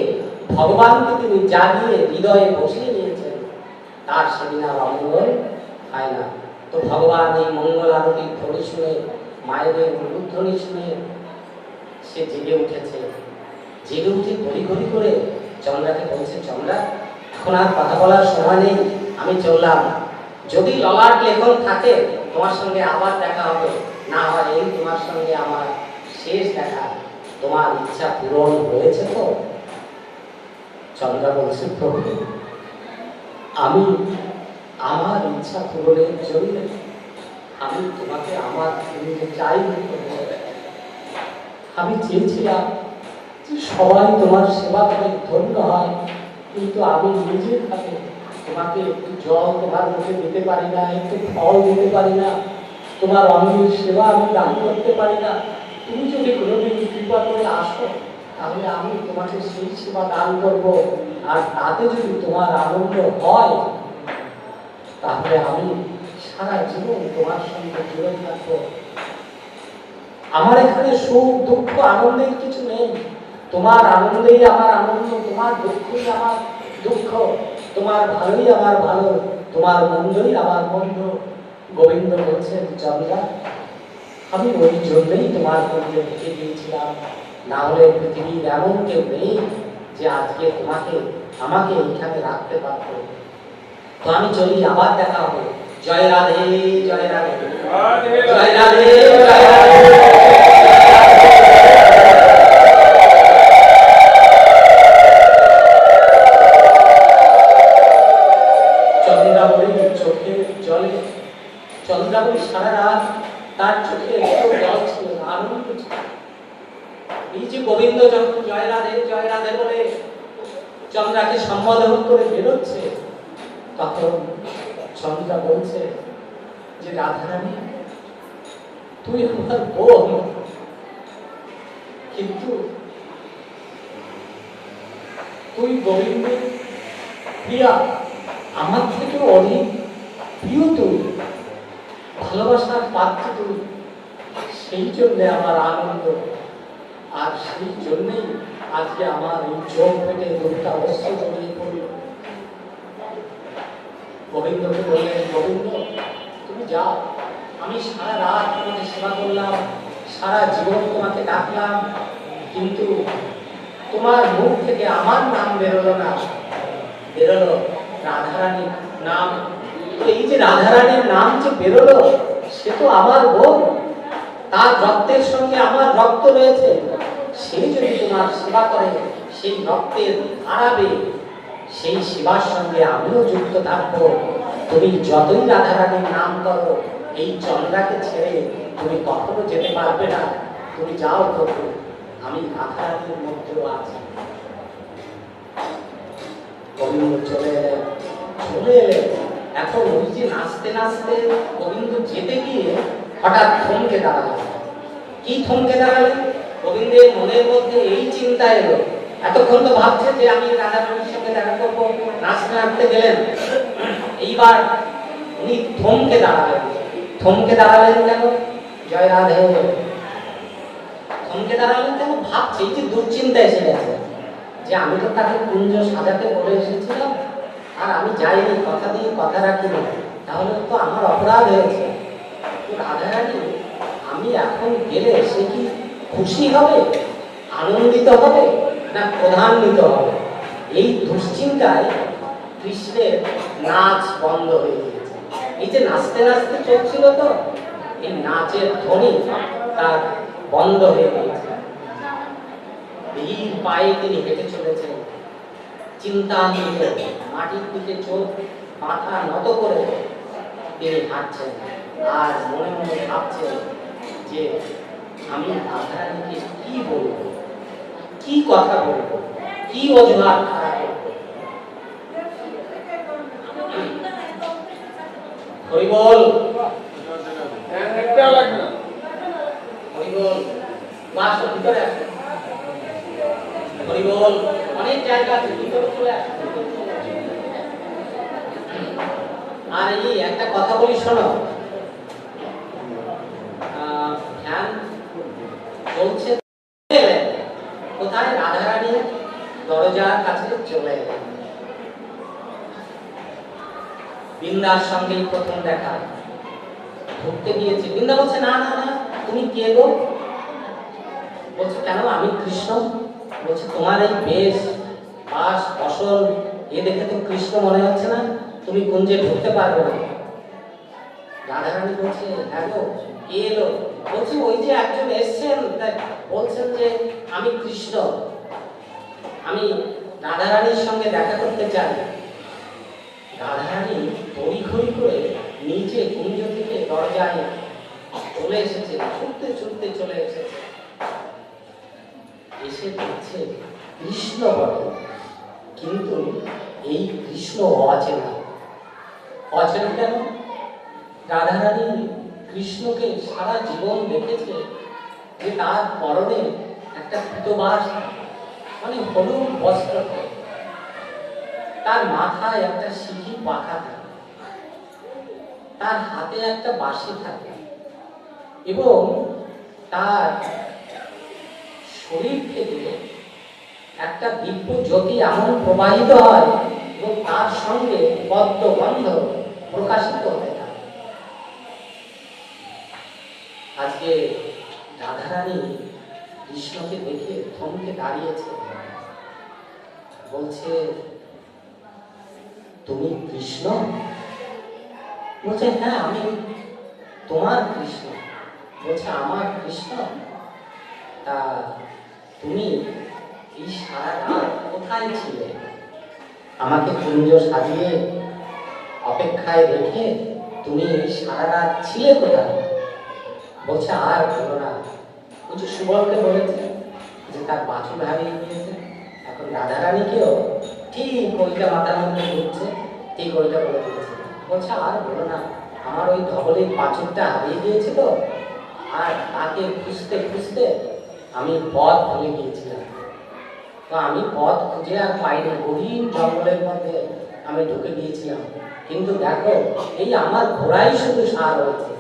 ভগবানকে তিনি জাগিয়ে হৃদয়ে বসিয়ে নিয়েছেন, তার সেদিন আর অমঙ্গল হয় না। তো ভগবান এই মঙ্গল আরতির ধ্বনি শুনে, মায়েদের উলুধ্বনি শুনে সে জেগে উঠেছে। জেগে উঠে ঘড়ি ঘড়ি করে চন্দ্রাকে বলছে, চন্দ্রা এখন আর কথা বলার সময় নেই, আমি চললাম। যদি ললাট লেখন থাকে তোমার সঙ্গে আবার দেখা হবে, না হয় এই তোমার সঙ্গে আমার শেষ দেখা। তোমার ইচ্ছা পূরণ হয়েছে তো? চন্দ্রা বলছে, প্রভু আমি আমার ইচ্ছা পূরণের জন্য আমি তোমাকে আমার চাই। আমি চেয়েছিলাম যে সবাই তোমার সেবা করে ধন্য হয়, কিন্তু আমি নিজের হাতে তোমাকে একটু জল তোমার মুখে দিতে পারি না, একটু ফল দিতে পারি না, তোমার অঙ্গের সেবা আমি দান করতে পারি না। তুমি যদি কোনোদিন কৃপা করে আসো, তাহলে আমি তোমাকে সেই সেবা দান করব, আর তাতে যদি তোমার আনন্দ হয় তাহলে আমি সারা জীবন তোমার সঙ্গে জুড়ে থাকবো। আমার এখানে সুখ দুঃখ আনন্দের কিছু নেই, তোমার আনন্দেই আমার আনন্দ, তোমার দুঃখই আমার দুঃখ, তোমার ভালোই আমার ভালো, তোমার মন্দই আমার মন্দ। গোবিন্দ বলছেন, চন্দ্রা আমি ওই জন্যই তোমার মধ্যে রেখে দিয়েছিলাম, না হলে পৃথিবীর এমন কেউ নেই যে আজকে তোমাকে আমাকে এখানে রাখতে পারত। তো আমি চলি, আবার দেখা হবে। জয় রাধে, জয় রাধে, জয় রাধে, জয় রাধে। চন্দ্রাবলী চোখে জলে, চন্দ্রাবলী সারা রাত তার চোখে জল ছিল, আনন্দ ছিল। এই যে গোবিন্দ যখন জয় রাধে বলে চন্দ্রাকে সম্বোধন করে বেরোচ্ছে, তখন চন্দ্রা বলছে যে রাধারানী তুই আমার বোন, কিন্তু তুই গোবিন্দের প্রিয়া, আমার থেকে অনেক প্রিয়, তুই ভালোবাসার পাত্র, তুই সেই জন্য আমার আনন্দ, আর সেই জন্যই আজকে আমার এই চোখ থেকে দুটা অস্ত্র জড়িয়ে পড়ল। গোবিন্দকে বললেন, গোবিন্দ তুমি যাও, আমি সারা রাত তোমাকে সেবা করলাম, সারা জীবন তোমাকে ডাকলাম, কিন্তু তোমার মুখ থেকে আমার নাম বেরোলো না, বেরোলো রাধারানীর নাম। এই যে রাধারানীর নাম যে বেরোলো, সে তো আমার বোন, তার রক্তের সঙ্গে আমার রক্ত রয়েছে, সে যদি তোমার সেবা করে সেই রক্তের হারাবে, সেই সেবার সঙ্গে আমিও যুক্ত থাকবো। তুমি যতই রাধারানীর নাম করো, এই চন্দ্রাকে ছেড়ে তুমি কখনো যেতে পারবে না। তুমি যাও প্রভু, আমি রাধারানীর মধ্যেও আছি। গোবিন্দ চলে এলেন। এখন ওই যে নাচতে নাচতে গোবিন্দ যেতে গিয়ে হঠাৎ থমকে দাঁড়ালেন। কি থমকে দাঁড়ালেন? গোবিন্দের মনের মধ্যে এই চিন্তা এলো, এতক্ষণ তো ভাবছে যে আমি রাধারানীর সঙ্গে দেখা করবো, নাচতে নাচতে গেলেন, এইবার উনি থমকে দাঁড়ালেন। থমকে দাঁড়ালেন কেন? জয় রাধে। থমকে দাঁড়ালেন কেন? ভাবছে, এই যে দুশ্চিন্তা এসে গেছে যে আমি তো তাকে কুঞ্জ সাজাতে বলে এসেছিলাম, আর আমি যাইনি, কথা দিয়ে কথা রাখিনি, তাহলে তো আমার অপরাধ হয়েছে। রাধারানী আমি এখন গেলে সে কি খুশি হবে, আনন্দিত হবে, না ক্রধান্বিত হবে? এই দুশ্চিন্তায় কৃষ্ণের নাচ বন্ধ হয়ে গিয়েছে। এই যে নাচতে নাচতে চলছিল, তো এই নাচের ধ্বনি তার বন্ধ হয়ে গিয়েছে। ধীর পায়ে তিনি হেঁটে চলেছেন, চিন্তান্বিত, মাটির দিকে চোখ মাথা নত করে তিনি হাঁটছেন, আর মনে মনে ভাবছেন যে আমি রাধারানীকে কি বলবো, কি কথা বলবো, কি অজুহাত খাড়া করবো। হরিবল, হরিবল, মাস ভিতরে আসো। হরিবল, অনেক জায়গা আছে, ভিতরে চলে আসো, ভিতরে চলে আসো। আর এই একটা কথা বলি শোনো, ধ্যান চলছে, কোথায়? রাধারানী দরজার কাছে চলে এলেন। বৃন্দার সঙ্গেই প্রথম দেখা, ঢুকতে গিয়েছে। বৃন্দা বলছে, না না না, তুমি কে গো? বলছে, কেন? আমি কৃষ্ণ। বলছে, তোমার এই বেশ, পাশ, ফসল এ দেখে তো কৃষ্ণ মনে হচ্ছে না, তুমি কুঞ্জে ঢুকতে পারবে না। রাধারানী বলছে, হ্যাঁ গো, কে এলো? বলছে, ওই যে একজন এসছেন, বলছেন যে আমি কৃষ্ণ, আমি রাধারানীর সঙ্গে দেখা করতে চাই। রাধারানী তড়িঘড়ি করে নিচে কুঞ্জ থেকে দরজায় চলে এসেছে, ছুটতে ছুটতে চলে এসেছে। এসে দেখছে কৃষ্ণ বটে, কিন্তু এই কৃষ্ণ অচেনা। অচেনা কেন? রাধারানী কৃষ্ণকে সারা জীবন দেখেছে যে তার পরনে একটা পীতবাস, মানে হলুদ বস্ত্র, তার মাথায় একটা সিঁথি পাখা থাকে, তার হাতে একটা বাঁশি থাকে, এবং তার শরীর থেকে একটা দিব্য জ্যোতি এমন প্রবাহিত হয় এবং তার সঙ্গে পদ্ম গন্ধ প্রকাশিত হতে থাকে। আজকে রাধারানী কৃষ্ণকে দেখে থমকে দাঁড়িয়েছে, বলছে, তুমি কৃষ্ণ? বলছে, হ্যাঁ, আমি তোমার কৃষ্ণ। বলছে, আমার কৃষ্ণ? তা তুমি এই সারা রাত কোথায় ছিলে? আমাকে কুঞ্জ সাজিয়ে অপেক্ষায় রেখে তুমি এই সারা রাত ছিলে কোথায়? বলছে, আর বলো না। বলছে, সুবলকে বলেছে যে তার বাছুর হারিয়ে গিয়েছে। এখন রাধারানীকেও ঠিক ওইটা মাথার মধ্যে ঘুরছে, ঠিক ওইটা বলে দিয়েছে। বলছে, আর বলো না, আমার ওই ধবলের বাছুরটা হারিয়ে গিয়েছে তো, আর তাকে খুঁজতে খুঁজতে আমি পথ ভুলে গিয়েছিলাম। তো আমি পথ খুঁজে আর পাইনি, গভীর জঙ্গলের মধ্যে আমি ঢুকে গিয়েছিলাম। কিন্তু দেখো, এই আমার ঘোড়াই শুধু সার হয়েছে,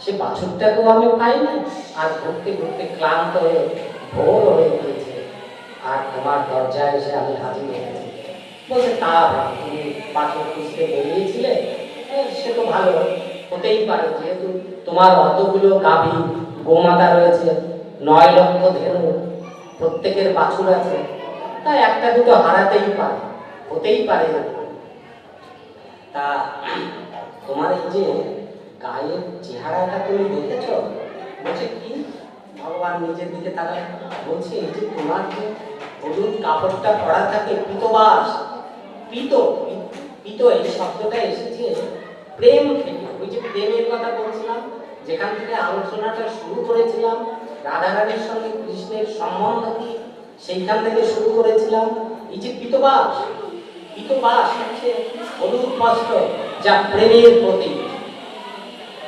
সে বাছুরটাকেও আমি পাইনি। আর ঘুরতে ঘুরতে ক্লান্ত হয়ে ভোর হয়ে গিয়েছে, আর তোমার দরজায় এসে আমি হাজির হয়েছি। বলছে, তা তুমি বাছুর খুঁজতে বেরিয়েছিলে, সে তো ভালো, হতেই পারে, যেহেতু তোমার অতগুলো গাভী গোমাতা রয়েছে, 9 লক্ষ ধেনু, প্রত্যেকের বাছুর আছে, তাই একটা দুটো হারাতেই পারে, হতেই পারে। তা তোমার এই যে গায়ের চেহারাটা তুমি দেখেছ? বলছে, কি? ভগবান নিজের দিকে তাকায়, বলছে, এই যে তোমার যে হলুদ কাপড়টা পরা থাকে, পীতবাস, পীত, পীত এই শব্দটা এসেছে প্রেম থেকে। ওই যে প্রেমের কথা বলছিলাম, যেখান থেকে আলোচনাটা শুরু করেছিলাম, রাধারানীর সঙ্গে কৃষ্ণের সম্বন্ধ কি, সেইখান থেকে শুরু করেছিলাম। এই যে পীতবাস, পীতবাস হচ্ছে হলুদ বস্ত্র, যা প্রেমের প্রতীক,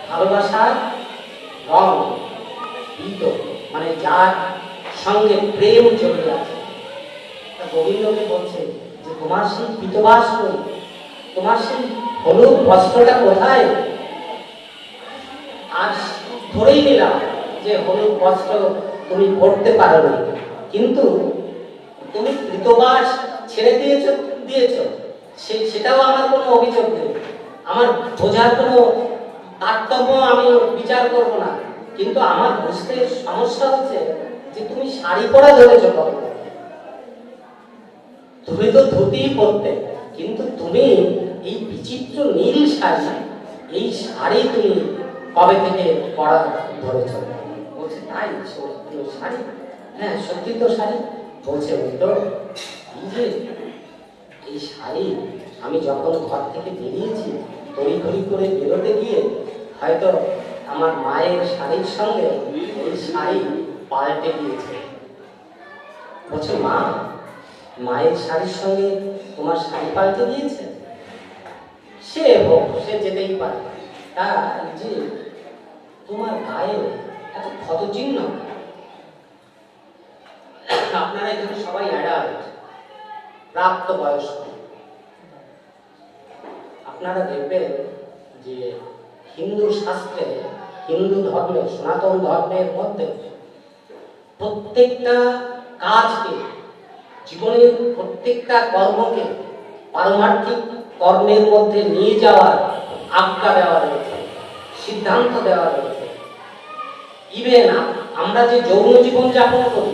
ভালোবাসার রং। পীত মানে যার সঙ্গে প্রেম জড়িয়ে আছে। গোবিন্দকে বলছে যে তোমার সেই পীতবাস কই, তোমার সেই হলুদ বস্ত্রটা কোথায়? আর ধরেই নিলাম যে হলুদ বস্ত্র তুমি পড়তে পারো না, কিন্তু তুমি পীতবাস ছেড়ে দিয়েছো, সেটাও আমার কোনো অভিযোগ নেই, আমার বোঝার কোনো তারতম্য আমি বিচার করব না। কিন্তু আমার বুঝতে সমস্যা হচ্ছে যে তুমি শাড়ি পরা ধরেছো কবে? তুমি তো ধুতিই পরতে, কিন্তু তুমি এই বিচিত্র নীল শাড়ি, এই শাড়ি তুমি কবে থেকে পরা ধরেছ? বলছে, তাই? শাড়ি? হ্যাঁ, সত্যি তো শাড়ি। বলছে, ওই তো, এই যে এই শাড়ি আমি যখন ঘর থেকে বেরিয়েছি, তড়িঘড়ি করে বেরোতে গিয়ে হয়তো আমার মায়ের শাড়ির সঙ্গে এই শাড়ি পাল্টে গিয়েছে। বলছে, মা, মায়ের শাড়ির সঙ্গে তোমার শাড়ি পাল্টে দিয়েছে? সে হোক, সে যেতেই পারে। তা যে তোমার গায়ে এত ক্ষত চিহ্ন, আপনারা এখানে সবাই অ্যাডাল্ট, প্রাপ্তবয়স্ক। আপনারা দেখবেন যে হিন্দু শাস্ত্রে, হিন্দু ধর্মে, সনাতন ধর্মের মধ্যে প্রত্যেকটা কাজকে, জীবনের প্রত্যেকটা কর্মকে পারমার্থিক কর্মের মধ্যে নিয়ে যাওয়ার আজ্ঞা দেওয়া রয়েছে, সিদ্ধান্ত দেওয়া রয়েছে। ইভেন আমরা যে যৌন জীবন যাপন করি,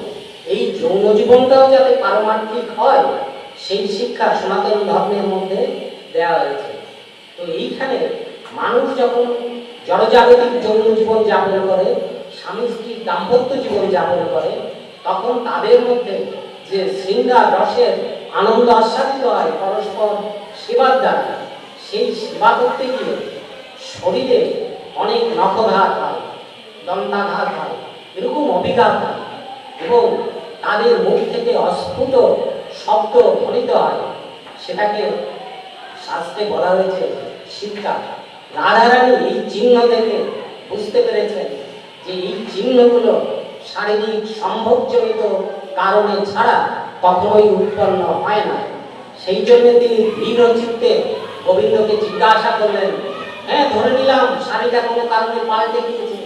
এই যৌন জীবনটাও যাতে পারমার্থিক হয় সেই শিক্ষা সনাতন ধর্মের মধ্যে দেওয়া হয়েছে। তো এইখানে মানুষ যখন জড়জাগতিক যৌন জীবন যাপন করে, স্বামী স্ত্রীর দাম্পত্য জীবন যাপন করে, তখন তাদের মধ্যে যে শৃঙ্গার রসের আনন্দ আস্বাদিত হয় পরস্পর সেবার দ্বারা, সেই সেবা করতে গিয়ে শরীরে অনেক নখঘাত হয়, দন্তাঘাত হয়, এরকম অভিঘাত হয় এবং তাদের মুখ থেকে অস্ফুট শব্দ ধ্বনিত হয়। সেটাকে শাস্ত্রে বলা হয়েছে শিক্ষা। রাধারানী এই চিহ্ন দেখে বুঝতে পেরেছেন যে এই চিহ্নগুলো শারীরিক সম্ভোগজনিত কারণে ছাড়া কখনোই উৎপন্ন হয় না। সেই জন্য তিনি দৃঢ় চিত্তে গোবিন্দকে জিজ্ঞাসা করলেন, হ্যাঁ ধরে নিলাম শাড়িটা কোনো কারণে পাল্টে গিয়েছে,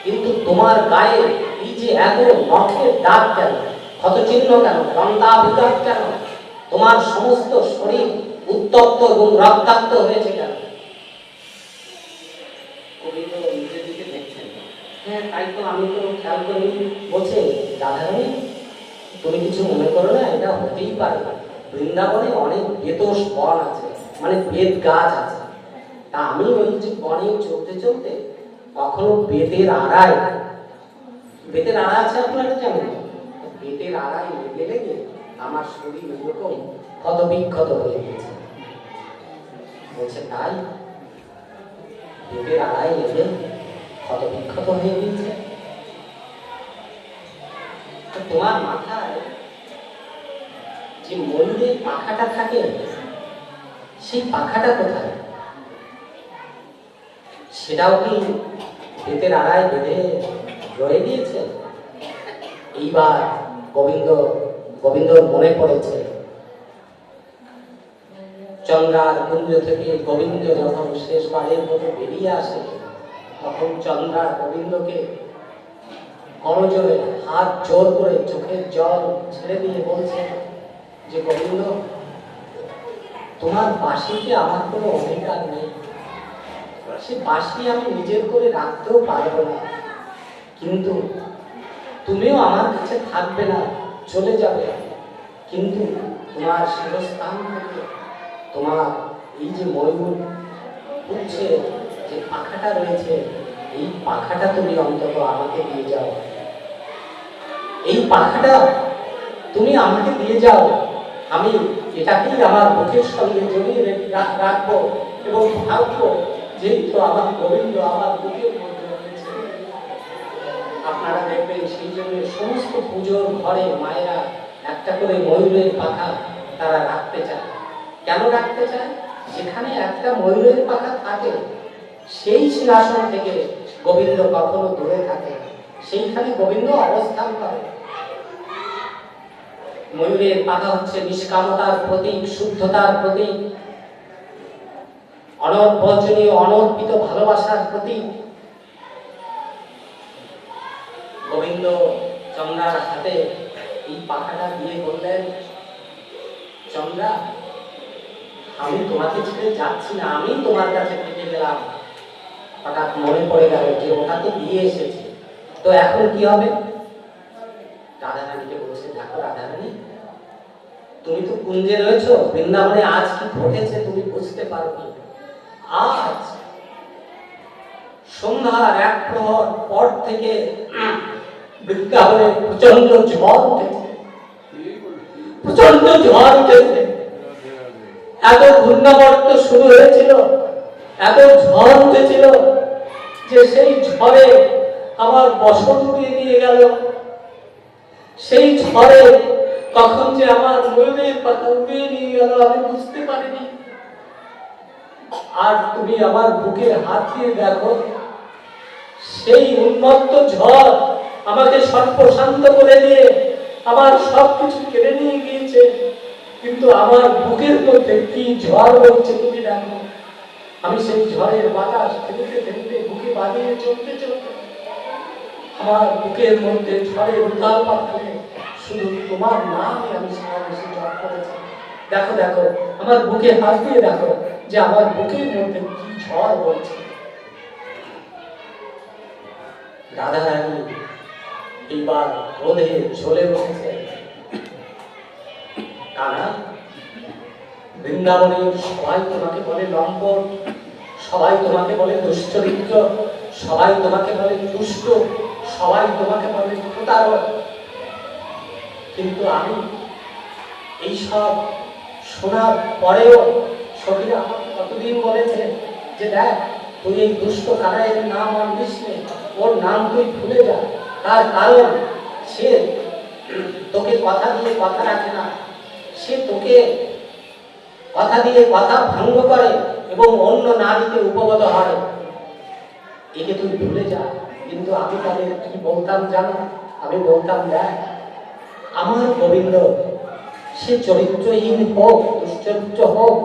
কিন্তু তোমার গায়ে এই যে এত নখের দাগ কেন, ক্ষতচিহ্ন কেন, দন্তাভিঘাত কেন, তোমার সমস্ত শরীর উত্তপ্ত এবং রক্তাক্ত হয়েছে কেন? গোবিন্দ নিজের দিকে দেখছেন, হ্যাঁ তাই তো আমি তো খেয়াল করি। বলছে, রাধারানী তুমি কিছু মনে করো না, এটা হতেই পারে। বৃন্দাবনে অনেক বেতস বন আছে, মানে বেত গাছ আছে। তা আমি ওই যে বনে চলতে চলতে কখনো বেতের আড়ায়, বেতের আড়া আছে আপনারা জানেন, বেতের আড়ায় লেগে লেগে আমার শরীর এরকম ক্ষতবিক্ষত হয়ে গেছে। বলছে তাই? বেতের আড়ায় লেগে ক্ষতবিক্ষত হয়ে গেছে? তোমার মাথায় যে ময়ূরের পাখাটা থাকে, সেই পাখাটা কোথায়? সেটাও কি বেতের আড়ায় বেঁধে রয়ে গিয়েছে? এইবার গোবিন্দর মনে পড়েছে চন্দ্রার কুঞ্জ থেকে গোবিন্দ যখন শেষবারের মতো বেরিয়ে আসে, তখন চন্দ্রা গোবিন্দকে করজোরে হাত জোর করে চোখের জল ছেড়ে দিয়ে বলছে যে গোবিন্দ, তোমার বাঁশিতে আমার কোনো অধিকার নেই, সে বাঁশি আমি নিজের করে রাখতেও পারবো না, কিন্তু তুমিও আমার কাছে থাকবে না, চলে যাবে, কিন্তু তোমার শিরস্থান থেকে তোমার এই যে ময়ূর উঠছে যে পাখাটা রয়েছে, এই পাখাটা তুমি অন্তত আমাকে দিয়ে যাও, এই পাখাটা তুমি আমাকে দিয়ে যাও, আমি এটাকেই আমার মুখের সঙ্গে জড়িয়ে রাখবো এবং ভাববো যেহেতু আমার গোবিন্দ আমার বুকের মধ্যে রয়েছে। আপনারা দেখবেন সেই জন্য সমস্ত পুজোর ঘরে মায়েরা একটা করে ময়ূরের পাখা তারা রাখতে চায়। কেন রাখতে চায়? যেখানে একটা ময়ূরের পাখা থাকে সেই সিংহাসন থেকে গোবিন্দ কখনো দূরে থাকে, সেইখানে গোবিন্দ অবস্থান করে। ময়ূরের পাখা হচ্ছে নিষ্কামতার প্রতীক, শুদ্ধতার প্রতীক, অনর্বচনীয় অনর্পিত ভালোবাসার প্রতীক। গোবিন্দ চন্দ্রার হাতে এই পাখাটা দিয়ে বললেন, চন্দ্রা, আমি তোমাকে ছেড়ে যাচ্ছি না, আমি তোমার কাছে থেকে গেলাম। হঠাৎ মনে পড়ে গেল যে ওটা তো দিয়ে এসেছে, তো এখন কি হবে? রাধারানীকে বলছে, দেখো রাধারানী, তুমি তো কুঞ্জে রয়েছো, বৃন্দাবনে আজ কি ঘটেছে তুমি বুঝতে পারবে। আজ সন্ধ্যার এক প্রহর পর থেকে বৃন্দাবনে প্রচন্ড ঝড় উঠেছে, প্রচন্ড ঝড় উঠেছে। এত ঘূর্ণাবর্ত শুরু হয়েছিল, এত ঝড় উঠেছিল যে সেই ঝড়ে আমার বসন উড়িয়ে নিয়ে গেল। সেই ঝড়ে কখন যে আমার ময়ূরের পাখা উড়িয়ে নিয়ে গেল আমি বুঝতে পারিনি। আর তুমি আমার বুকে হাত দিয়ে দেখো, সেই উন্মত্ত ঝড় আমাকে সর্বশান্ত করে দিয়ে আমার সবকিছু কেড়ে নিয়ে গিয়েছে, কিন্তু আমার বুকের মধ্যে কি ঝড় বইছে তুমি দেখো। আমি সেই ঝড়ের বাতাস ঠেলতে ঠেলতে বুকে বাঁধিয়ে চলতে চলতে আমার বুকের মধ্যে ঝড়ের উতাল পাথরে শুধু তোমার নামে আমি সারা বেশি জপ করেছি। দেখো দেখো আমার বুকে হাত দিয়ে দেখো যে আমার বুকের মধ্যে কি ঝড় বইছে। রাধা রানী এইবার ক্রোধে জ্বলে বসেছে। কানা, বৃন্দাবনের সবাই তোমাকে বলে লম্পট, সবাই তোমাকে বলে দুশ্চরিত্র, সবাই তোমাকে বলে দুষ্ট, সবাই তোমাকে বলে প্রতারক, কিন্তু আমি এইসব শোনার পরেও সখীরা আমাকে কতদিন বলেছে যে দেখ তুই এই দুষ্ট কানাইয়ের নাম আনবিস নে, ওর নাম তুই ভুলে যা। তার কারণ সে তোকে কথা দিয়ে কথা রাখে না, সে তোকে কথা দিয়ে কথা ভঙ্গ করে এবং অন্য নারীতে উপগত হয়, একে তুই ভুলে যা। কিন্তু আমি তাদের কি বলতাম জানো? আমি বলতাম দেখ আমার গোবিন্দ সে চরিত্রহীন হোক, দুশ্চরিত্র হোক,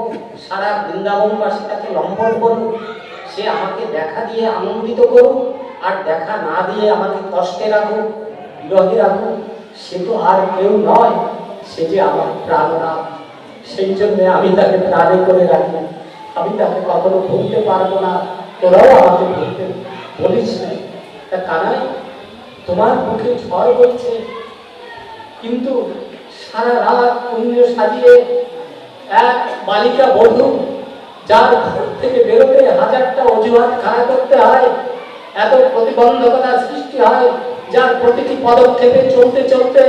সারা বৃন্দাবনবাসী তাকে লম্পট করুক, সে আমাকে দেখা দিয়ে আনন্দিত করুক আর দেখা না দিয়ে আমাকে কষ্টে রাখুক, বিরহে রাখুক, সে তো আর কেউ নয়, সে যে আমার প্রাণনাথ। সেই জন্য আমি তাকে প্রাণে করে রাখি, আমি তাকে কখনো ভুলতে পারবো না, তোরাও আমাকে ভুলতে বলিস না। তা কানাই, তোমার মুখে ঝড় বলছে, কিন্তু সারা রাত পুণ্য সাজিয়ে এক বালিকা বধূ যার ঘর থেকে বেরোতে হাজারটা অজুহাত খাড়া করতে হয়, এত প্রতিবন্ধকতার সৃষ্টি হয়, যার প্রতিটি পদক্ষেপে চলতে চলতে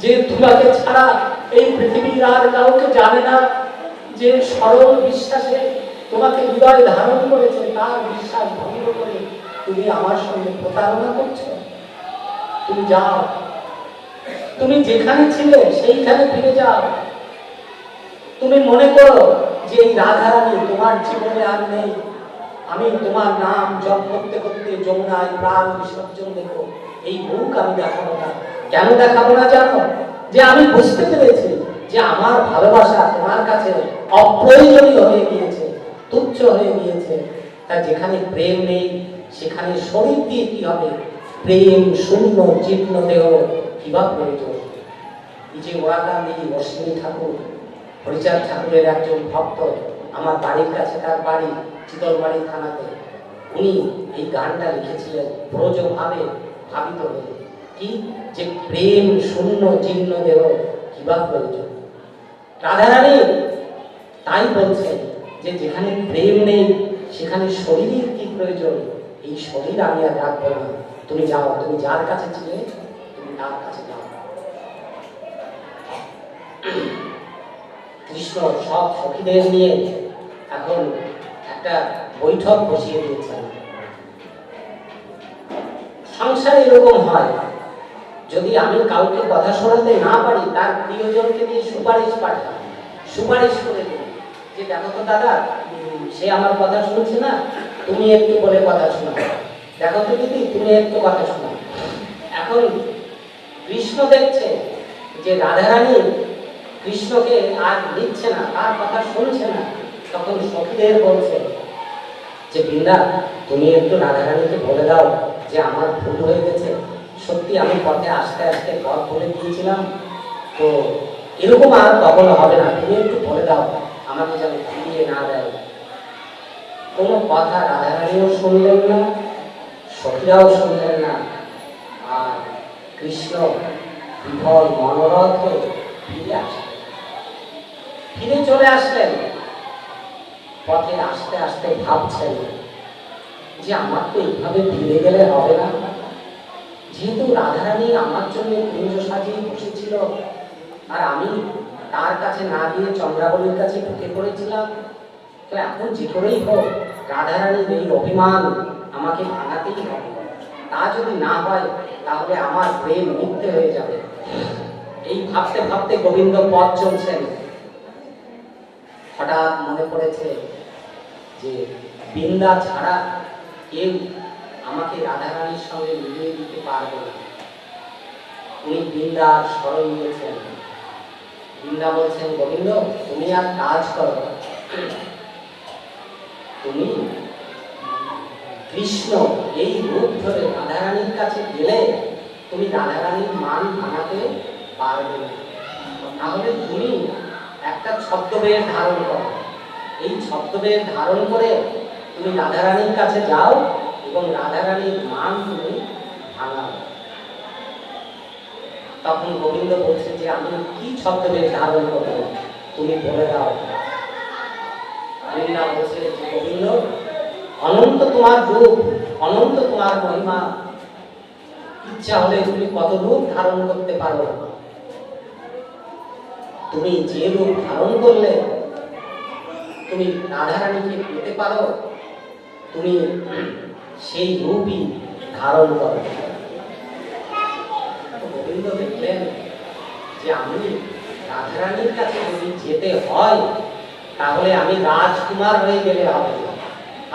যে তোমাকে ছাড়া এই পৃথিবীর আর কাউকে জানে না, যে সরল বিশ্বাসে তোমাকে হৃদয়ে ধারণ করেছে, তার বিশ্বাস ভঙ্গ করে তুমি আমার সঙ্গে প্রতারণা করছো। তুমি যাও, তুমি যেখানে ছিলে সেইখানে ফিরে যাও। তুমি মনে করো যে এই রাধারানী তোমার জীবনে আর নেই। আমি তোমার নাম জপ করতে করতে যমুনায় প্রাণ বিসর্জন দেব, এই মুখ আমি দেখাবো না। কেন দেখাবো না জানো? যে আমি বুঝতে পেরেছি যে আমার ভালোবাসা তোমার কাছে অপ্রয়োজনীয় হয়ে গিয়েছে, তুচ্ছ হয়ে গিয়েছে। তাই যেখানে প্রেম নেই সেখানে শরীর দিয়ে কি হবে? প্রেম শূন্য জীর্ণ দেহ কিবা প্রয়োজন। এই যে ওয়াকান্দি অশ্বিনী ঠাকুর, হরিচাঁদ ঠাকুরের একজন ভক্ত, আমার বাড়ির কাছে তার বাড়ি চিতলবাড়ি থানাতে, উনি এই গানটা লিখেছিলেন প্রয়োজনভাবে ভাবিত হয়ে। কি যে প্রেম শূন্য জীর্ণ দেহ কিবা প্রয়োজন। রাধারানী তাই বলছেন যে যেখানে প্রেম নেই সেখানে শরীরের কি প্রয়োজন? এই শরীর আমি আর রাখবো না, তুমি যাও, তুমি যার কাছে ছিলে তুমি তার কাছে যাও। কৃষ্ণ সব সখীদের নিয়ে এখন একটা বৈঠক বসিয়ে দিয়েছেন। সংসারে এরকম হয়, যদি আমি কাউকে কথা শোনাতে না পারি তার প্রিয়জনকে দিয়ে সুপারিশ পাঠাই, সুপারিশ করে দিই যে দেখো তো দাদা, সে আমার কথা শুনছে না, তুমি একটু বলে কথা শোনাও, দেখো তো দিদি তুমি একটু কথা শোনাও। এখন কৃষ্ণ দেখছে যে রাধারানী কৃষ্ণকে আর নিচ্ছে না, তার কথা শুনছে না, তখন সখীদের বলছে যে বৃন্দা তুমি একটু রাধারানীকে বলে দাও যে আমার ভুল হয়ে গেছে, সত্যি আমি পথে আস্তে আস্তে পথ বলে দিয়েছিলাম, তো এরকম আর কখনো হবে না, তুমি একটু বলে দাও আমাকে যেন ফিরিয়ে না দেয়। কোনো কথা রাধারানীও শুনলেন না, সখীরাও শুনলেন না, আর কৃষ্ণ বিফল মনোরথ হয়ে ফিরে আসলেন। ফিরে চলে আসলেন, পথে আস্তে আস্তে ভাবছেন যে আমার তো এইভাবে ফিরে গেলে হবে না, যেহেতু রাধারানী আমার জন্য কুঞ্জ সাজিয়ে বসেছিল আর আমি তার কাছে না গিয়ে চন্দ্রাবলীর কাছে ঢুকে পড়েছিলাম, তো এখন যে করেই হোক রাধারানীর এই অভিমান আমাকে ভাঙাতেই হবে। তা যদি না হয় তাহলে আমার প্রেম মিথ্যে হয়ে যাবে। এই ভাবতে ভাবতে গোবিন্দ পথ চলছেন, হঠাৎ মনে পড়েছে যে বৃন্দা ছাড়া কেউ আমাকে রাধারানীর সঙ্গে মিলিয়ে দিতে পারবে না। উনি বৃন্দার স্মরণ নিয়েছেন। বৃন্দা বলছেন, গোবিন্দ তুমি আর কাজ করো, তুমি কৃষ্ণ এই রূপ ধরে রাধারানীর কাছে গেলে তুমি রাধারানীর মান ভাঙাতে পারবে না। তাহলে তুমি একটা ছদ্মবেশ ধারণ করো, এই ছদ্মবেশ ধারণ করে তুমি রাধারানীর কাছে যাও এবং রাধারানীর মান তুমি ভাঙাও। তখন গোবিন্দ বলছে যে আমি কি ছদ্মবেশ ধারণ করবো তুমি বলে দাও। বৃন্দা বলছে যে গোবিন্দ অনন্ত তোমার রূপ, অনন্ত তোমার মহিমা, ইচ্ছা হলে তুমি কত রূপ ধারণ করতে পারো। তুমি যে রূপ ধারণ করলে তুমি রাধারানীকে পেতে পারো, তুমি সেই রূপই ধারণ করো। গোবিন্দ দেখলেন যে আমি রাধারানীর কাছে যদি যেতে হয় তাহলে আমি রাজকুমার হয়ে গেলে হবে না,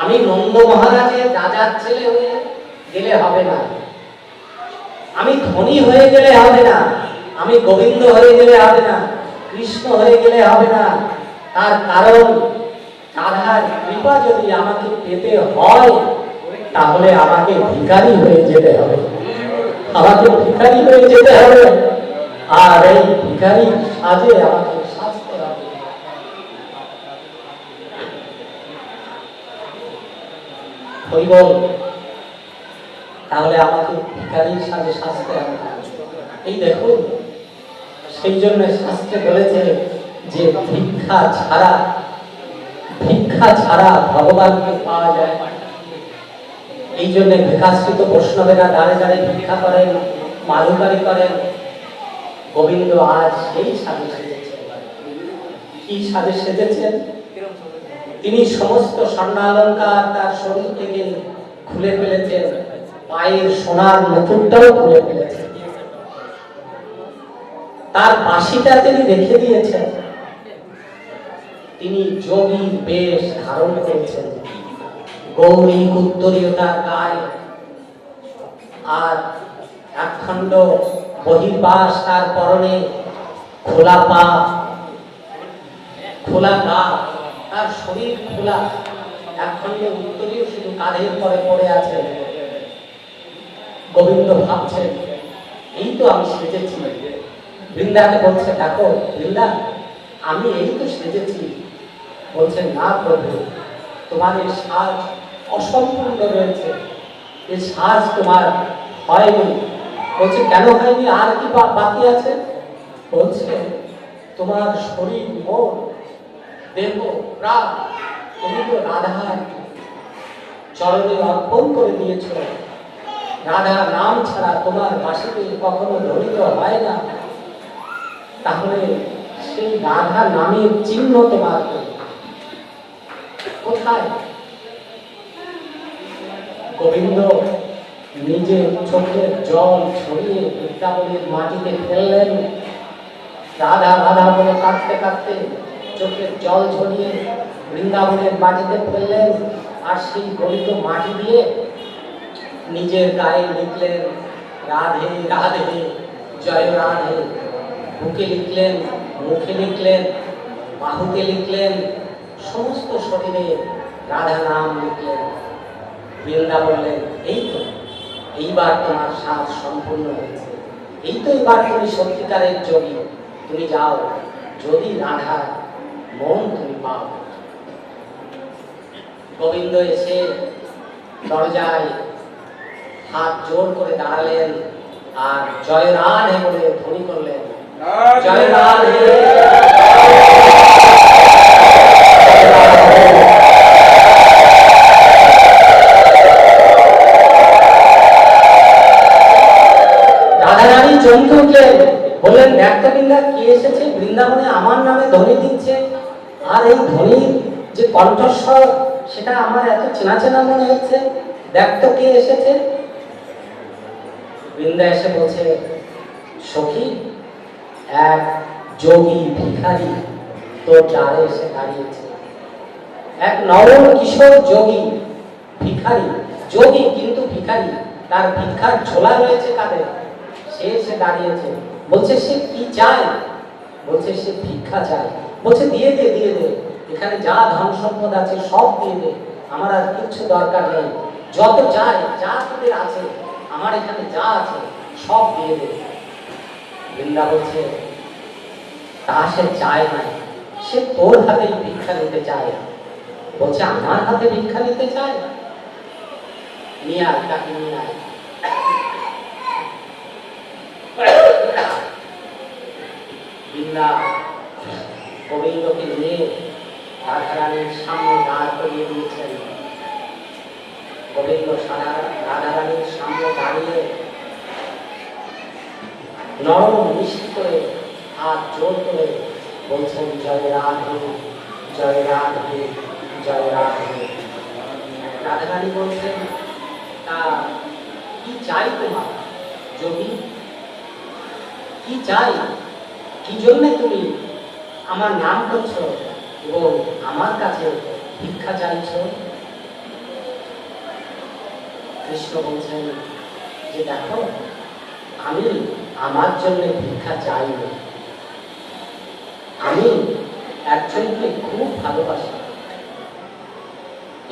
আমি নন্দ মহারাজের রাজার ছেলে হয়ে গেলে হবে না, আমি ধনী হয়ে গেলে হবে না, আমি গোবিন্দ হয়ে গেলে হবে না, কৃষ্ণ হয়ে গেলে হবে না। তার কারণ রাধার কৃপা যদি আমাকে পেতে হয় তাহলে আমাকে ভিখারি হয়ে যেতে হবে, আমাকে ভিখারি হয়ে যেতে হবে, আর এই ভিখারি সাজে আমাকে সাজতে হবে। হরিবল, তাহলে আমাকে ভিখারির সাজে সাজতে হবে। এই দেখুন, সেই জন্য শাস্ত্রে বলেছে যে ভিক্ষা ছাড়া ভগবানকে পাওয়া যায়। এই জন্য ভিক্ষাশ্রিত বৈষ্ণবেরা দাঁড়ে দাঁড়ে ভিক্ষা করেন, মালুকারি করেন। গোবিন্দ আজ সেই সাজে সেজেছেন। কি সাজে সেজেছেন? তিনি সমস্ত স্বর্ণালঙ্কার তার শরীর থেকে খুলে ফেলেছেন, পায়ের সোনার মুকুটটাও খুলে ফেলেছেন, তার বাঁশিটা তিনি রেখে দিয়েছেন। তিনি যোগী বেশ ধারণ করেছেন, গৌরী উত্তরীয়তা গায়ে, আর একখণ্ড বহির্বাস তার পরনে, খোলা পা, খোলা গা, তার শরীর খোলা, একখণ্ড উত্তরীয় শুধু কাঁধের পরে পড়ে আছে। গোবিন্দ ভাবছেন এই তো আমি সেজেছি। বৃন্দাকে বলছে, দেখো বৃন্দা আমি এই তো সেজেছি। বলছেন, না প্রভু, তোমার এই সাজ অসম্পূর্ণ রয়েছে, এই সাজ তোমার হয়নি। বলছে, কেন হয়নি, আর কি বাকি আছে? বলছে, তোমার শরীর, মন, দেহ, প্রাণ তুমি তো রাধার চরণে অর্পণ করে দিয়েছ। রাধা নাম ছাড়া তোমার বাঁশিতে কখনো ধ্বনিত হয় না, তাহলে সেই রাধা নামের চিহ্ন তোমার কোথায়? গোবিন্দ নিজে চোখের জল ছড়িয়ে বৃন্দাবনের মাটিতে ফেললেন। রাধা রাধা বলে কাঁদতে কাঁদতে চোখের জল ছড়িয়ে বৃন্দাবনের মাটিতে ফেললেন, আর সেই গলিত মাটি দিয়ে নিজের গায়ে লিখলেন রাধে রাধে জয় রাধে। বুকে লিখলেন, মুখে লিখলেন, বাহুতে লিখলেন, সমস্ত শরীরে রাধা নাম লিখলেন। বৃন্দা বললেন, এই তো এইবার তোমার সাজ সম্পূর্ণ হয়েছে, এই তো এবার তুমি সত্যিকারের যোগী। তুমি যাও, যদি রাধার মন তুমি পাও। গোবিন্দ এসে দরজায় হাত জোর করে দাঁড়ালেন আর জয় রাধে বলে ধ্বনি করলেন, জয় রাধে। রাধারানী চমকে উঠলেন, বললেন, দেখ তো বৃন্দা কে এসেছে বৃন্দাবনে, আমার নামে ধ্বনি দিচ্ছে, আর এই ধ্বনির যে কণ্ঠস্বর সেটা আমার এত চেনা চেনা মনে হচ্ছে, দেখ তো কে এসেছে। বৃন্দা এসে বলছে, সখী, এক যোগী ভিখারি তোর দ্বারে এসে দাঁড়িয়েছে। এক নরম কিশোর যোগী, ভিখারি, যোগী কিন্তু ভিখারি, তার ভিক্ষার ঝোলা রয়েছে কাঁধে, সে এসে দাঁড়িয়েছে, বলছে সে কি চায়? বলছে সে ভিক্ষা চায়। বলছে দিয়ে দে, দিয়ে দে, এখানে যা ধন সম্পদ আছে সব দিয়ে দে, আমার আর কিচ্ছু দরকার নেই, যত চাই যা তোদের আছে, আমার এখানে যা আছে সব দিয়ে দে। বৃন্দা বলছে তা সে চায় না, সে তোর হাতেই ভিক্ষা নিতে চায়। বলছে আমার হাতে ভিক্ষা নিতে চায়? নিয়ে আয়, তাকে নিয়ে আয়। বৃন্দা গোবিন্দকে নিয়ে রাধারানীর সামনে দাঁড় করিয়ে দিয়েছেন। গোবিন্দ রাধারানীর সামনে দাঁড়িয়ে নরম মিষ্টি করে হাত জোর করে বলছেন জয় রাধে, জয় রাধে, জয় রাধে। রাধারানী বলছেন তা কি চাই তোমার যোগী? কি চাই? কি জন্য তুমি আমার নাম করছো এবং আমার কাছে ভিক্ষা চাইছো? কৃষ্ণ বলছেন যে দেখো, আমি আমার জন্য ভিক্ষা চাই না, আমি একজনকে খুব ভালোবাসি।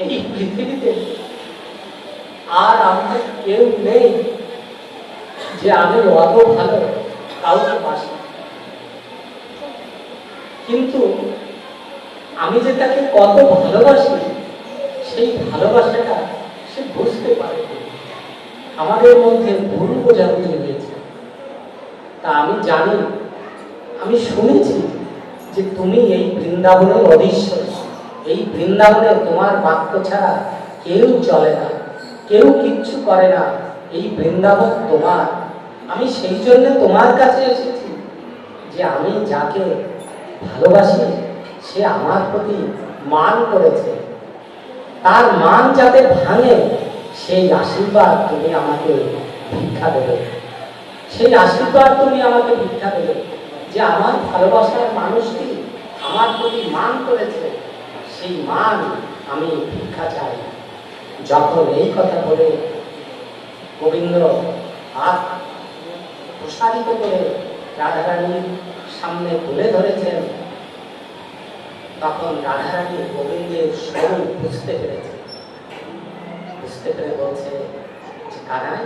এই পৃথিবীতে আর আমার কেউ নেই যে আমি অত ভালো কাউকে বাসি, কিন্তু আমি যে তাকে কত ভালোবাসি সেই ভালোবাসাটা সে বুঝতে পারে। আমাদের মধ্যে ভুল বোঝাবুঝি হয়েছে। তা আমি জানি, আমি শুনেছি যে তুমি এই বৃন্দাবনের অধীশ্বর, এই বৃন্দাবনে তোমার বাক্য ছাড়া কেউ চলে না, কেউ কিচ্ছু করে না, এই বৃন্দাবন তোমার। আমি সেই জন্য তোমার কাছে এসেছি যে আমি যাকে ভালোবাসি সে আমার প্রতি মান করেছে, তার মান যাতে ভাঙে সেই আশীর্বাদ তুমি আমাকে ভিক্ষা দেবে, সেই আশীর্বাদ তুমি আমাকে ভিক্ষা দেবে যে আমার ভালোবাসার মানুষটি আমার প্রতি মান করেছে, সেই মান আমি ভিক্ষা চাই। যখন এই কথা বলে গোবিন্দ হাত প্রসারিত করে রাধারানীর সামনে তুলে ধরেছেন, তখন রাধারানী গোবিন্দের স্বরূপ বুঝতে পেরেছে। বুঝতে পেরে বলছে যে কানাই,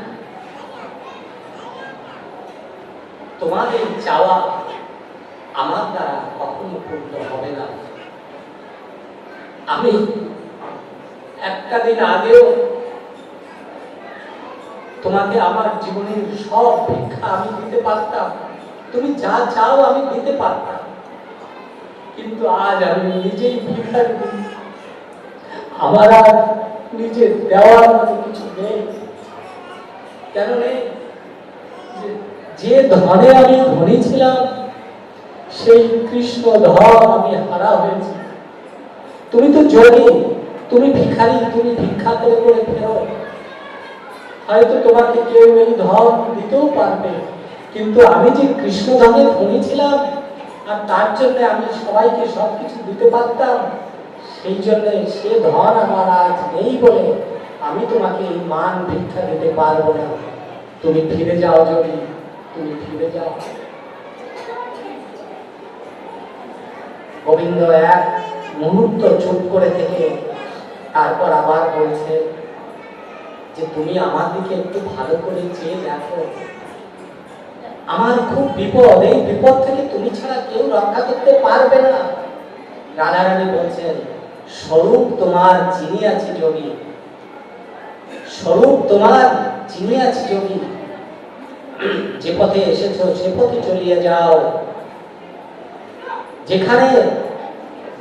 তোমার এই চাওয়া আমার দ্বারা কখনো পূর্ণ হবে না। আমি একটা দিন আগেও তোমাকে আমার জীবনের সব ভিক্ষা আমি দিতে পারতাম, তুমি যা চাও আমি দিতে পারতাম, কিন্তু আজ আমি নিজেই ভিক্ষারি, আমার আর নিজের দেওয়ার মতো কিছু নেই। কেন নেই? যে ধনে আমি ধনী ছিলাম সেই কৃষ্ণ ধন আমি হারা হয়েছি। তুমি তো যোগী, তুমি ভিখারি, তুমি ভিক্ষা করে করে ফেরো। হয়তো তোমাকে কেউ এই ধন দিতেও পারবে, কিন্তু আমি যে কৃষ্ণ ধনে ধনী ছিলাম আর তার জন্য আমি সবাইকে সবকিছু দিতে পারতাম, সেই জন্য সে ধন আমার আজ নেই বলে আমি তোমাকে এই মান ভিক্ষা দিতে পারবো না। তুমি ফিরে যাও যোগী, তুমি ফিরে যাও। গোবিন্দ এক মুহূর্ত চুপ করে থেকে তারপর আবার বলছে যে তুমি আমার দিকে একটু ভালো করে চেয়ে দেখো, আমার খুব বিপদ, এই বিপদ থেকে তুমি ছাড়া কেউ রক্ষা করতে পারবে না। রাধারানী বলছেন স্বরূপ তোমার চিনি আছি যোগী, স্বরূপ তোমার চিনি আছি যোগী, যে পথে এসেছো সে পথে চলিয়ে যাও, যেখানে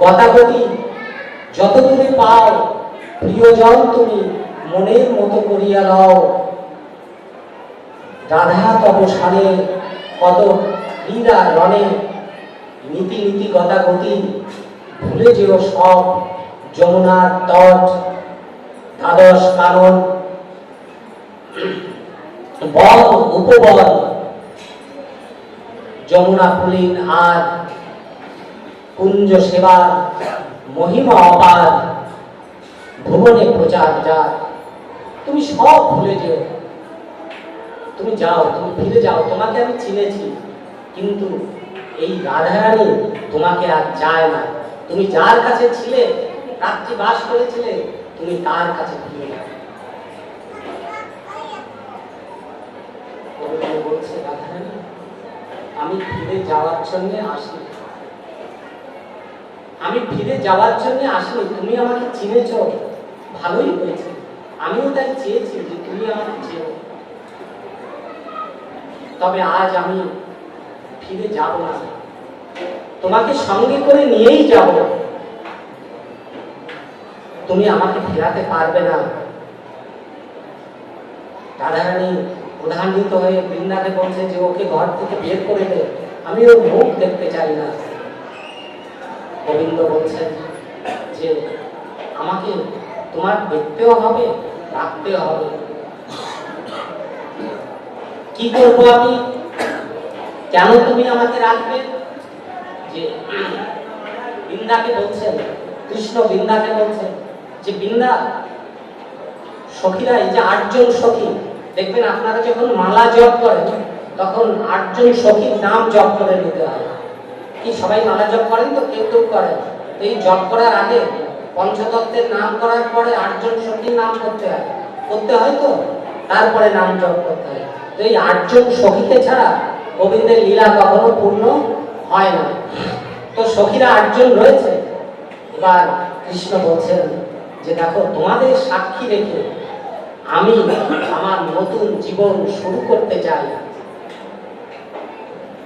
গতাগতি যত দূরে পাও প্রিয়জন তুমি মনের মতো করিয়া লও। রাধা তব সারে কত ক্রীড়া রণে, নীতি নীতি গতাগতি ভুলে যেও সব, যমুনার তট দ্বাদশ কানন বন উপবন, যমুনা পুলিন আর কুঞ্জ সেবার মহিমা অপার, ভুবনে প্রচার যার, তুমি সব ভুলে যেও। তুমি যাও, তুমি ফিরে যাও, তোমাকে আমি চিনেছি, কিন্তু এই রাধারানী তোমাকে আর চায় না। তুমি যার কাছে ছিলে, রাত্রি বাস করেছিলে, তুমি তার কাছে ফিরে যাও। গোবিন্দ বলছে, রাধারানী আমি ফিরে যাওয়ার জন্য আসিনি, আমি ফিরে যাওয়ার জন্য আসিনি, তুমি আমাকে চিনেছ, ভালোই হয়েছে, আমিও তাই চেয়েছি যে তুমি আমাকে চেনো। তবে আজ আমি ফিরে যাব না, তোমাকে সঙ্গে করে নিয়েই যাব, তুমি আমাকে ফেরাতে পারবে না। রাধারানী প্রধান্বিত হয়ে বৃন্দাকে বলছে যে ওকে ঘর থেকে বের করে দে, আমি ওর মুখ দেখতে চাই না। গোবিন্দ বলছেন যে আমাকে তোমার দেখতেও হবে, রাখতেও হবে। কি করবো আমি? কেন তুমি আমাকে রাখবে? যে বৃন্দাকে বলছেন, কৃষ্ণ বৃন্দাকে বলছেন যে বৃন্দা, সখীরা, এই যে 8 জন সখী, দেখবেন আপনারা যখন মালা জপ করেন তখন 8 জন সখীর নাম জপ করে নিতে হয়। কি সবাই মালা জপ করেন? তো কেউ কেউ করেন। তো এই জপ করার আগে পঞ্চতত্ত্বের নাম করার পরে 8 জন সখীর নাম করতে হয় তো, তারপরে নাম জপ করতে হয়। তো এই 8 জন সখীকে ছাড়া গোবিন্দের লীলা কখনো পূর্ণ হয় না। তো সখীরা 8 জন রয়েছে। এবার কৃষ্ণ বলছেন যে দেখো, তোমাদের সাক্ষী রেখে আমি আমার নতুন জীবন শুরু করতে চাই।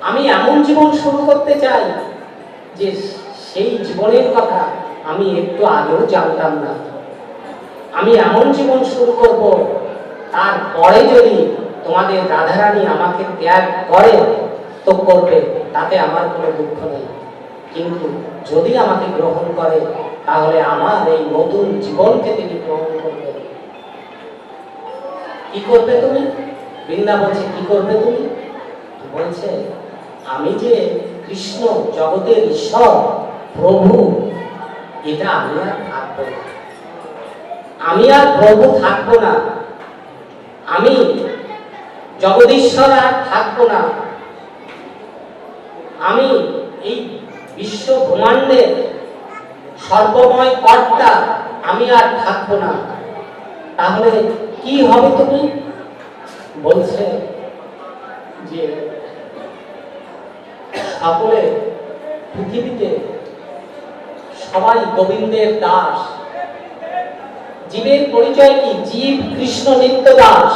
আমি এমন জীবন শুরু করতে চাই যে সেই জীবনের কথা আমি একটু আগেও জানতাম না। আমি এমন জীবন শুরু করব, তারপরে যদি তোমাদের রাধারানী আমাকে ত্যাগ করে তো করবে, তাতে আমার কোনো দুঃখ নেই, কিন্তু যদি আমাকে গ্রহণ করে তাহলে আমার এই নতুন জীবনকে তিনি গ্রহণ করবেন। কি করবে তুমি? বৃন্দা বলছে, কি করবে তুমি? বলছে, আমি যে কৃষ্ণ জগতের ঈশ্বর প্রভু, এটা আমি আর থাকবো না, আমি আর প্রভু থাকবো না, আমি জগদীশ্বর আর থাকবো না, আমি এই বিশ্ব ব্রহ্মাণ্ডের সর্বময় কর্তা আমি আর থাকবো না। তাহলে কি হবে তুমি? বলছে যে সকলে পৃথিবীতে সবাই গোবিন্দের দাস। জীবের পরিচয় কি? জীব কৃষ্ণ নিত্য দাস।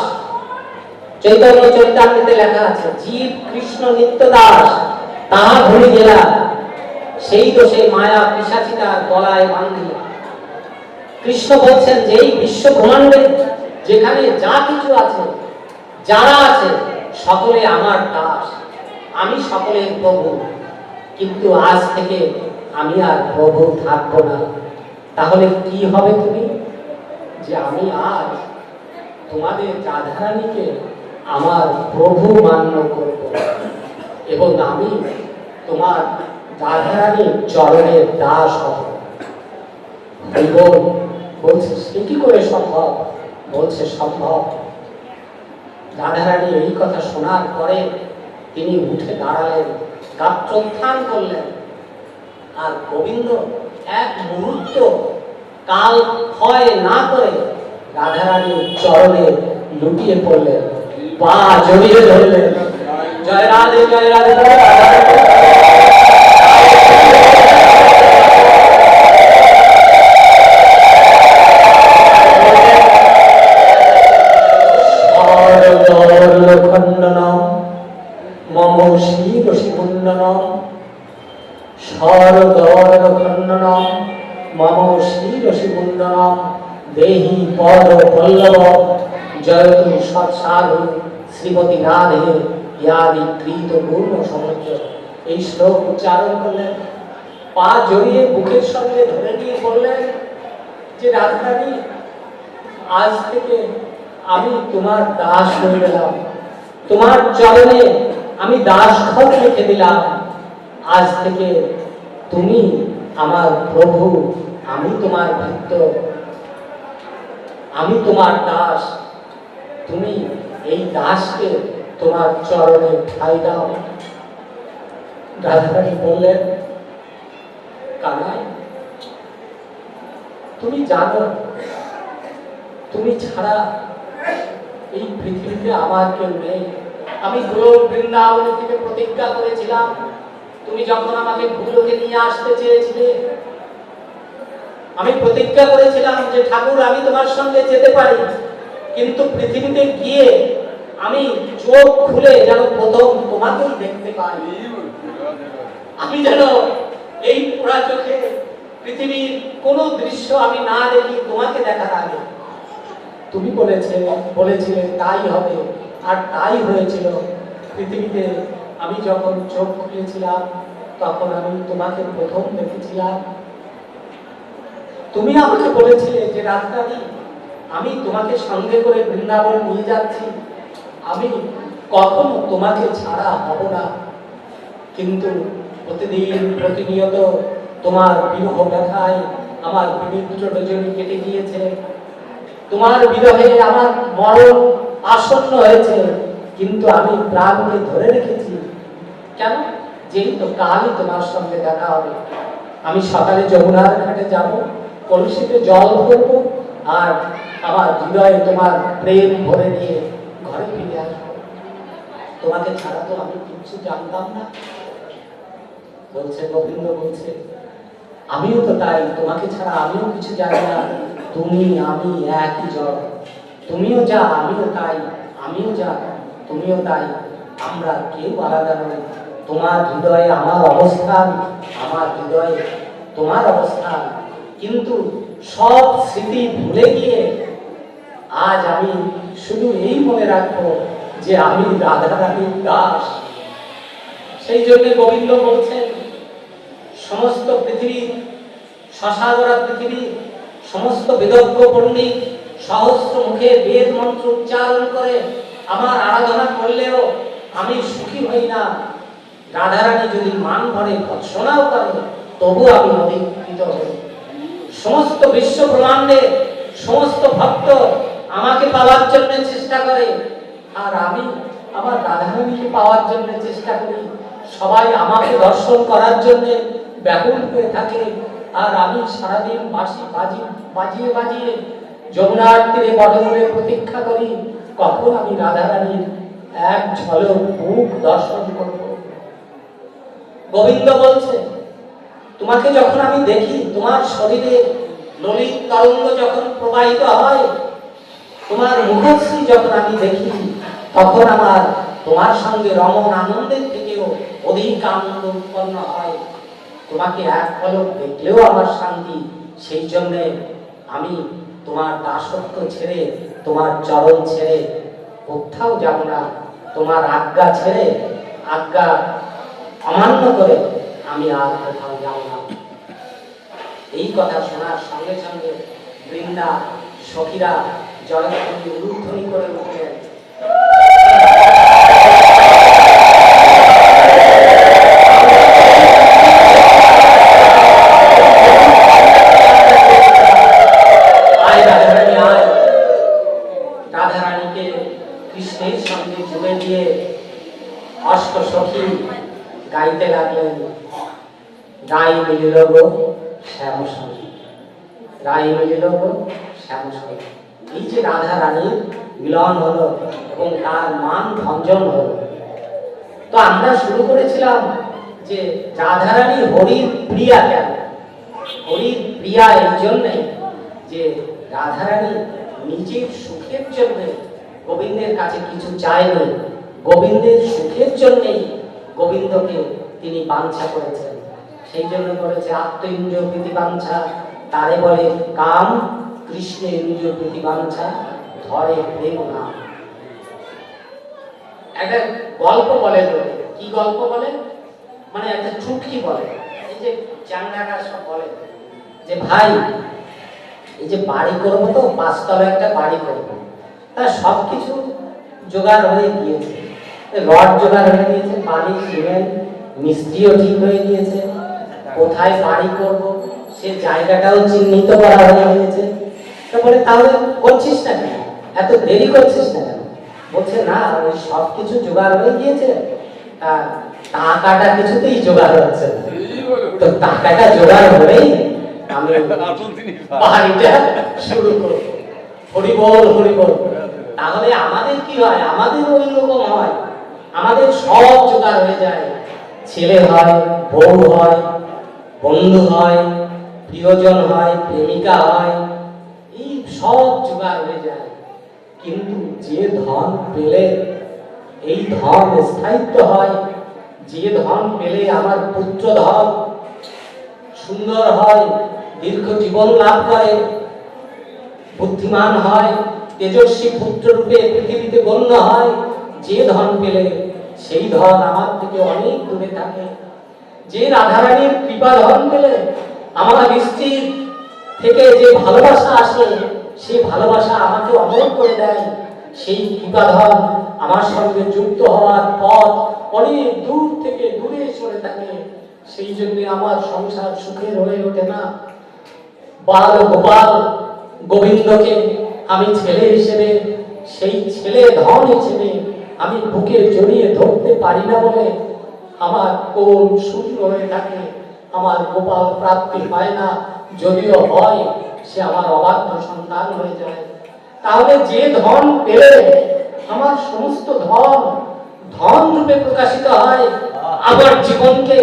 চৈতন্য চরিতামৃতে লেখা আছে, জীব কৃষ্ণ নিত্য দাস, তাহা ভুলে গেলা, সেই দোষে মায়া পিশাচিতা গলায় বাঁধিলা। কৃষ্ণ বলছেন যে এই বিশ্ব ব্রহ্মাণ্ডে যেখানে যা কিছু আছে, যারা আছে, সকলে আমার দাস, আমি সকলের প্রভু, কিন্তু আজ থেকে আমি আর প্রভু থাকবো না। তাহলে কি হবে তুমি? যে আমি আজ তোমাদের রাধারানীকে আমার প্রভু মান্য করব এবং আমি তোমার রাধারানীর চরণের দাস হব। বলছে, সে কি করে সম্ভব? বলছে, সম্ভব। রাধারানী এই কথা শোনার পরে তিনি উঠে দাঁড়ালেন, গাত্রোত্থান করলেন, আর গোবিন্দ এক মুহূর্ত কাল ক্ষয় না করে রাধারানীর চরণে লুটিয়ে পড়লেন, পা জড়িয়ে ধরলেন। জয় রাধে, জয় রাধে, জয় রাধে। মম শিরশিমুন্ডনম স্বর্গখণ্ডনম মম শিরশিমুন্ডনম দেহি পদ পল্লব জয়তু সৎসাধু শ্রীমতী রাধে ইয়াদি কৃত পূর্ণ সমুদ্র। এই শ্লোক উচ্চারণ করলেন, পা জড়িয়ে বুকের সঙ্গে ধরে নিয়ে বললেন যে রাধারানী, আজ থেকে আমি তোমার দাস হয়ে গেলাম, তোমার চরণে আমি দাসখত রেখে দিলাম। আজ থেকে তুমি আমার প্রভু, আমি তোমার ভক্ত, আমি তোমার দাস, তুমি এই দাসকে তোমার চরণে ঠাঁই দাও। রাধারানী বললেন, কানাই, তুমি জানো তুমি ছাড়া এই পৃথিবীতে আমার কেউ নেই। আমি গোলক বৃন্দাবন থেকে প্রতিজ্ঞা করেছিলাম, তুমি যখন আমাকে ভূলোকে নিয়ে আসতে চেয়েছিলে, আমি প্রতিজ্ঞা করেছিলাম যে ঠাকুর আমি তোমার সঙ্গে যেতে পারি, কিন্তু পৃথিবীতে গিয়ে আমি চোখ খুলে যেন প্রথম তোমাকেই দেখতে পাই। আমি যেন এই পোড়া চোখে পৃথিবীর কোনো দৃশ্য আমি না দেখি তোমাকে দেখার আগে। তুমি বলেছিলে তাই হবে, আর তাই হয়েছিল। পৃথিবীতে আমি যখন চোখ খুলেছিলাম তখন আমি তোমাকে প্রথম দেখেছিলাম। তুমি আমাকে বলেছিলে যে রাধারানী, আমি তোমাকে সঙ্গে করে বৃন্দাবন নিয়ে যাচ্ছি, আমি কখনো তোমাকে ছাড়া হব না। কিন্তু প্রতিনিয়ত তোমার বিরহ ব্যথায় আমার বিবিধ রজনী কেটে গিয়েছে, তোমার বিরহে আমার মরণ আসন্ন হয়েছে, কিন্তু আমি প্রাণকে ধরে রেখেছি। কেন? যেহেতু কালই তোমার সঙ্গে দেখা হবে। আমি সকালে যমুনার ঘাটে যাব, কলসিতে জল ভরব, আর আমার হৃদয়ে তোমার প্রেম ভরে নিয়ে ঘরে ফিরে আসবো। তোমাকে ছাড়া তো আমি কিছু জানতাম না। বলছে গোবিন্দ, বলছে আমিও তো তাই, তোমাকে ছাড়া আমিও কিছু জানি না। তুমি আমি একই জল, তুমিও যা আমিও তাই, আমিও যা তুমিও তাই, আমরা কেউ আলাদা নই। তোমার হৃদয়ে আমার অবস্থান, আমার হৃদয়ে তোমার অবস্থান, কিন্তু সব স্মৃতি ভুলে গিয়ে আজ আমি শুধু এই মনে রাখবো যে আমি রাধারানীর দাস। সেই জন্য গোবিন্দ বলছেন, সমস্ত পৃথিবী, শশাগরা পৃথিবী, সমস্ত বেদজ্ঞ পণ্ডিত সহস্র মুখে বেদ মন্ত্র উচ্চারণ করে আমার আরাধনা করলেও আমি সুখী হই না। রাধারানী যদি মান ভরে ভৎসনাও করে, তবু আমি অধিকৃত হই। সমস্ত বিশ্ব ব্রহ্মাণ্ডে সমস্ত ভক্ত আমাকে পাওয়ার জন্য চেষ্টা করে, আর আমি আমার রাধারানীকে পাওয়ার জন্য চেষ্টা করি। সবাই আমাকে দর্শন করার জন্য ব্যাকুল হয়ে থাকে, আর আমি সারাদিন বাজিয়ে বাজিয়ে যমুনার তীরে বটমূলে প্রতীক্ষা করি, কখন আমি রাধারানীর এক ঝলক মুখ দর্শন করব। গোবিন্দ বলছে, তোমাকে যখন আমি দেখি, তোমার শরীরে ললিত তরঙ্গ যখন প্রবাহিত হয়, তোমার মুখশ্রী যখন আমি দেখি, তখন আমার তোমার সঙ্গে রমণ আনন্দের থেকেও অধিক আনন্দ উৎপন্ন হয়। তোমাকে এক পলক দেখলেও আমার শান্তি। সেই জন্য আমি তোমার দাসত্ব ছেড়ে, তোমার চরণ ছেড়ে কোথাও যাব না। তোমার আজ্ঞা ছেড়ে, আজ্ঞা অমান্য করে আমি আর কোথাও যাব না। এই কথা শোনার সঙ্গে সঙ্গে বৃন্দা সখীরা জয়ধ্বনি উলুধ্বনি করে উঠলেন। রাধারানীকে কৃষ্ণের সঙ্গে জুড়ে দিয়ে অষ্ট সখী গাইতে লাগলেন, রাই মিলিল গো শ্যাম সখী, রাই মিলিল গো শ্যাম সখী। এই যে রাধা রানীর মিলন হলো এবং তার মান ভঞ্জন হলো। তো আমরা শুরু করেছিলাম যে রাধারানী হরির প্রিয়া। কেন হরির প্রিয়া? এই জন্যে যে রাধারানী নিজের সুখের জন্য গোবিন্দের কাছে কিছু চায়নি, গোবিন্দের সুখের জন্যই গোবিন্দকে তিনি বাঞ্ছা করেছেন। সেই জন্য বলেছে আত্মইন্দ্রিয় প্রীতিবাঞ্ছা, তারে বলে কাম, কৃষ্ণের ইন্দ্রিয় প্রীতিবাঞ্ছা, ধরে প্রেম নাম। একটা গল্প বলে, কি গল্প বলে, মানে একটা চুটকি বলে, এই যে চাঙ্গারা সব বলে যে ভাই এই যে বাড়ি করবো, তো 5 তলা একটা বাড়ি করবো, তা সবকিছু জোগাড় হয়ে গিয়েছে, রড জোগাড় হয়ে গিয়েছে, বালি সিমেন্ট মিস্ত্রিও ঠিক হয়ে গিয়েছে, কোথায় বাড়ি করব সে জায়গাটাও চিহ্নিত করা হয়ে গিয়েছে। তারপরে তাহলে করছিস না কেন, এত দেরি করছিস না কেন? বলছে না ওই সব কিছু জোগাড় হয়ে গিয়েছে, আর টাকাটা কিছুতেই জোগাড় হচ্ছে না। তো টাকাটা জোগাড় হলেই আমি বাড়িটা শুরু করব। হরিবল হরিবল। তাহলে আমাদের কি হয়? আমাদের ওই রকম হয়, আমাদের সব জোগাড় হয়ে যায়। ছেলে হয়, বউ হয়, বন্ধু হয়, প্রিয়জন হয়, প্রেমিকা হয়, এই সব জোগাড় হয়ে যায়। কিন্তু যে ধন পেলে এই ধন স্থায়িত্ব হয়, যে ধন পেলে আমার পুত্র ধন সুন্দর হয়, দীর্ঘ জীবন লাভ করে, বুদ্ধিমান হয়, তেজস্বী পুত্র রূপে পৃথিবীতে গণ্য হয়, যে ধন পেলে সেই ধন আমার থেকে অনেক দূরে থাকে। যে রাধারানীর কৃপা ধন পেলে আমার স্ত্রীর থেকে যে ভালোবাসা আসে, সেই ভালোবাসা আমাকে অমর করে দেয়, সেই কৃপা ধন আমার সঙ্গে যুক্ত হওয়ার পথ অনেক দূর থেকে দূরে সরে থাকে। সেই জন্য আমার সংসার সুখের হয়ে ওঠে না। বাল গোপাল গোবিন্দকে আমি ছেলে হিসেবে, সেই ছেলে ধন হিসেবে আমি বুকে জড়িয়ে ধরতে পারি না বলে আমার কোল শূন্য হয়ে থাকে, আমার গোপাল প্রাপ্তি হয় না। যদিও হয়, সে আমার অবাধ্য সন্তান হয়ে যায়। তাহলে যে ধন পেলে আমার সমস্ত ধন ধন রূপে প্রকাশিত হয়, আমার জীবনকে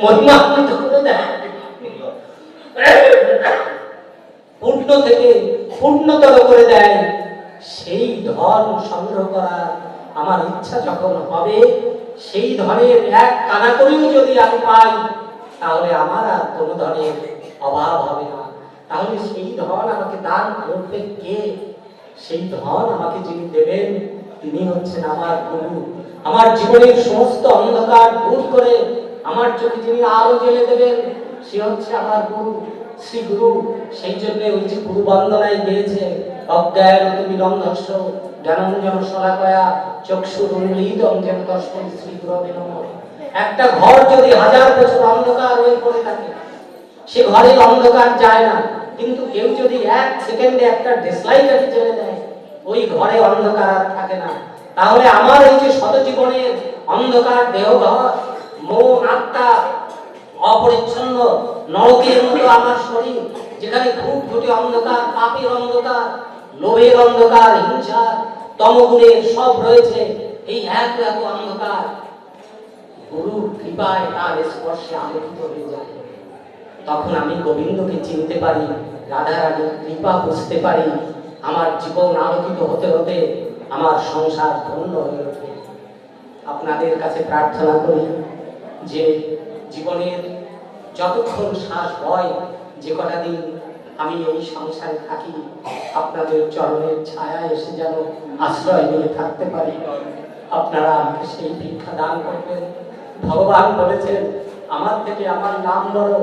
মহিমান্বিত করে দেয়, পূর্ণ থেকে পূর্ণতর করে দেয়, সেই ধন সংগ্রহ করার আমার ইচ্ছা যখন হবে, সেই ধনের এক কানা করেও যদি আমি পাই, তাহলে আমার আর কোনো ধনের অভাব হবে না। তাহলে সেই ধন আমাকে দান করবে কে? সেই ধন আমাকে যিনি দেবেন তিনি হচ্ছেন আমার গুরু। আমার জীবনের সমস্ত অন্ধকার দূর করে আমার চোখে যিনি আলো জ্বেলে দেবেন, সে হচ্ছে আমার গুরু, শ্রী গুরু। সেই জন্য ওই যে গুরু বন্দনায় গিয়েছে, অজ্ঞানতিমিরন্ধস্য জ্ঞানাঞ্জন শলাকয়া চক্ষুরুন্মীলিতং যেন তস্मै শ্রী গুরবে নমঃ। একটা ঘর যদি 1000 বছর অন্ধকার হয়ে পড়ে থাকে, সে ঘরে অন্ধকার যায় না। কিন্তু কেউ যদি 1 সেকেন্ডে একটা ডেসলাইটাকে জ্বেলে দেয়, ওই ঘরে অন্ধকার আর থাকে না। তাহলে আমার এই যে শত জীবনের অন্ধকার দেহঘর, মন আত্মা অপরিচ্ছন্ন নরকের মতো আমার শরীর, যেখানে ঘুটঘুটে অন্ধকার, পাপের অন্ধকার, লোভের অন্ধকার, হিংসা, তমগুণের সব রয়েছে, এই এত এত অন্ধকার গুরুর কৃপায় তার স্পর্শে আলোকিত হয়ে যায়। তখন আমি গোবিন্দকে চিনতে পারি, রাধারানীর কৃপা বুঝতে পারি, আমার জীবন আলোকিত হতে হতে আমার সংসার ধন্য হয়ে ওঠে। আপনাদের কাছে প্রার্থনা করি যে জীবনের যতক্ষণ শ্বাস হয়, যে কটা দিন আমি এই সংসারে থাকি, আপনাদের চরণের ছায়া এসে যেন আশ্রয় নিয়ে থাকতে পারি। আপনারা আমাকে সেই ভিক্ষা দান করবেন। ভগবান বলেছেন, আমার থেকে আমার নাম বড়,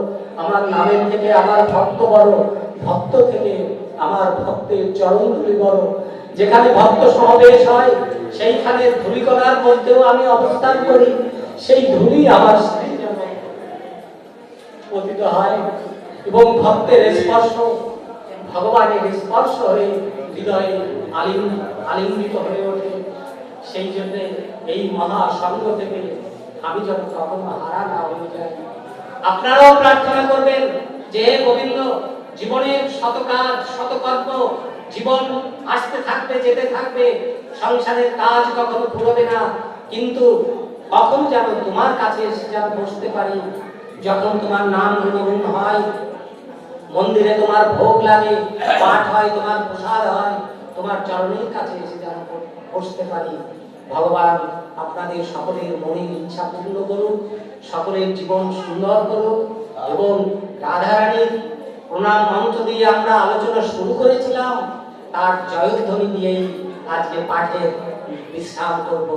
আমার নামের থেকে আমার ভক্ত বড়, ভক্ত থেকে আমার ভক্তের চরণ ধুলি বড়। যেখানে ভক্ত সমাবেশ হয়, সেইখানে ধুলিকণার মধ্যেও আমি অবস্থান করি, সেই ধুলি আমার শ্রী যেন পতিত হয় এবং ভক্তের স্পর্শ, ভগবানের স্পর্শ হয়ে হৃদয়ে আলিঙ্গিত হয়ে ওঠে। সেই জন্য এই মহা সঙ্গ থেকে আমি যেন কখনো হারা না হয়ে যাই। আপনারাও প্রার্থনা করবেন যে গোবিন্দ, জীবনের শত কাজ শত কর্ম, জীবন আসতে থাকবে, যেতে থাকবে, সংসারের কাজ কখনো ফুরবে না, কিন্তু কখন যেন তোমার কাছে এসে যেন বসতে পারি। যখন তোমার নাম গুণগুণ হয়, মন্দিরে তোমার ভোগ লাগে, পাঠ হয়, তোমার প্রসাদ হয়, তোমার চরণের কাছে এসে যেন বসতে পারি। ভগবান আপনাদের সকলের মনের ইচ্ছা পূর্ণ করুন, সকলের জীবন সুন্দর করুন। এবং রাধারানীর প্রণাম মন্ত্র দিয়ে আমরা আলোচনা শুরু করেছিলাম, তার জয়ধ্বনি দিয়েই আজকে পাঠে বিশ্রাম করব।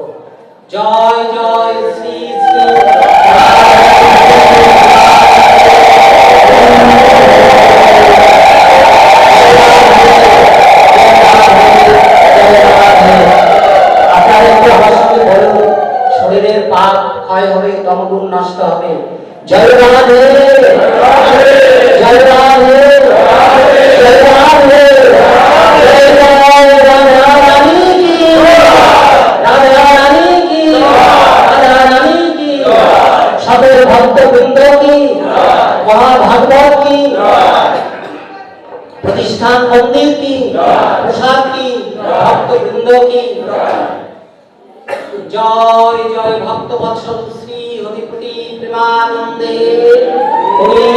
জয় জয় শ্রী শ্রী শরীরের পাপ ক্ষয় হবে, তমগুণ নষ্ট হবে। জয় রাধে, জয় রাধে, জয় রাধে, জয় জয় রাধে। ইস্কান মন্দির কি, প্রসাদ কি, ভক্তবৃন্দ কি। জয় জয় ভক্ত বৎসল শ্রী হরিপতি প্রেমানন্দে হরি।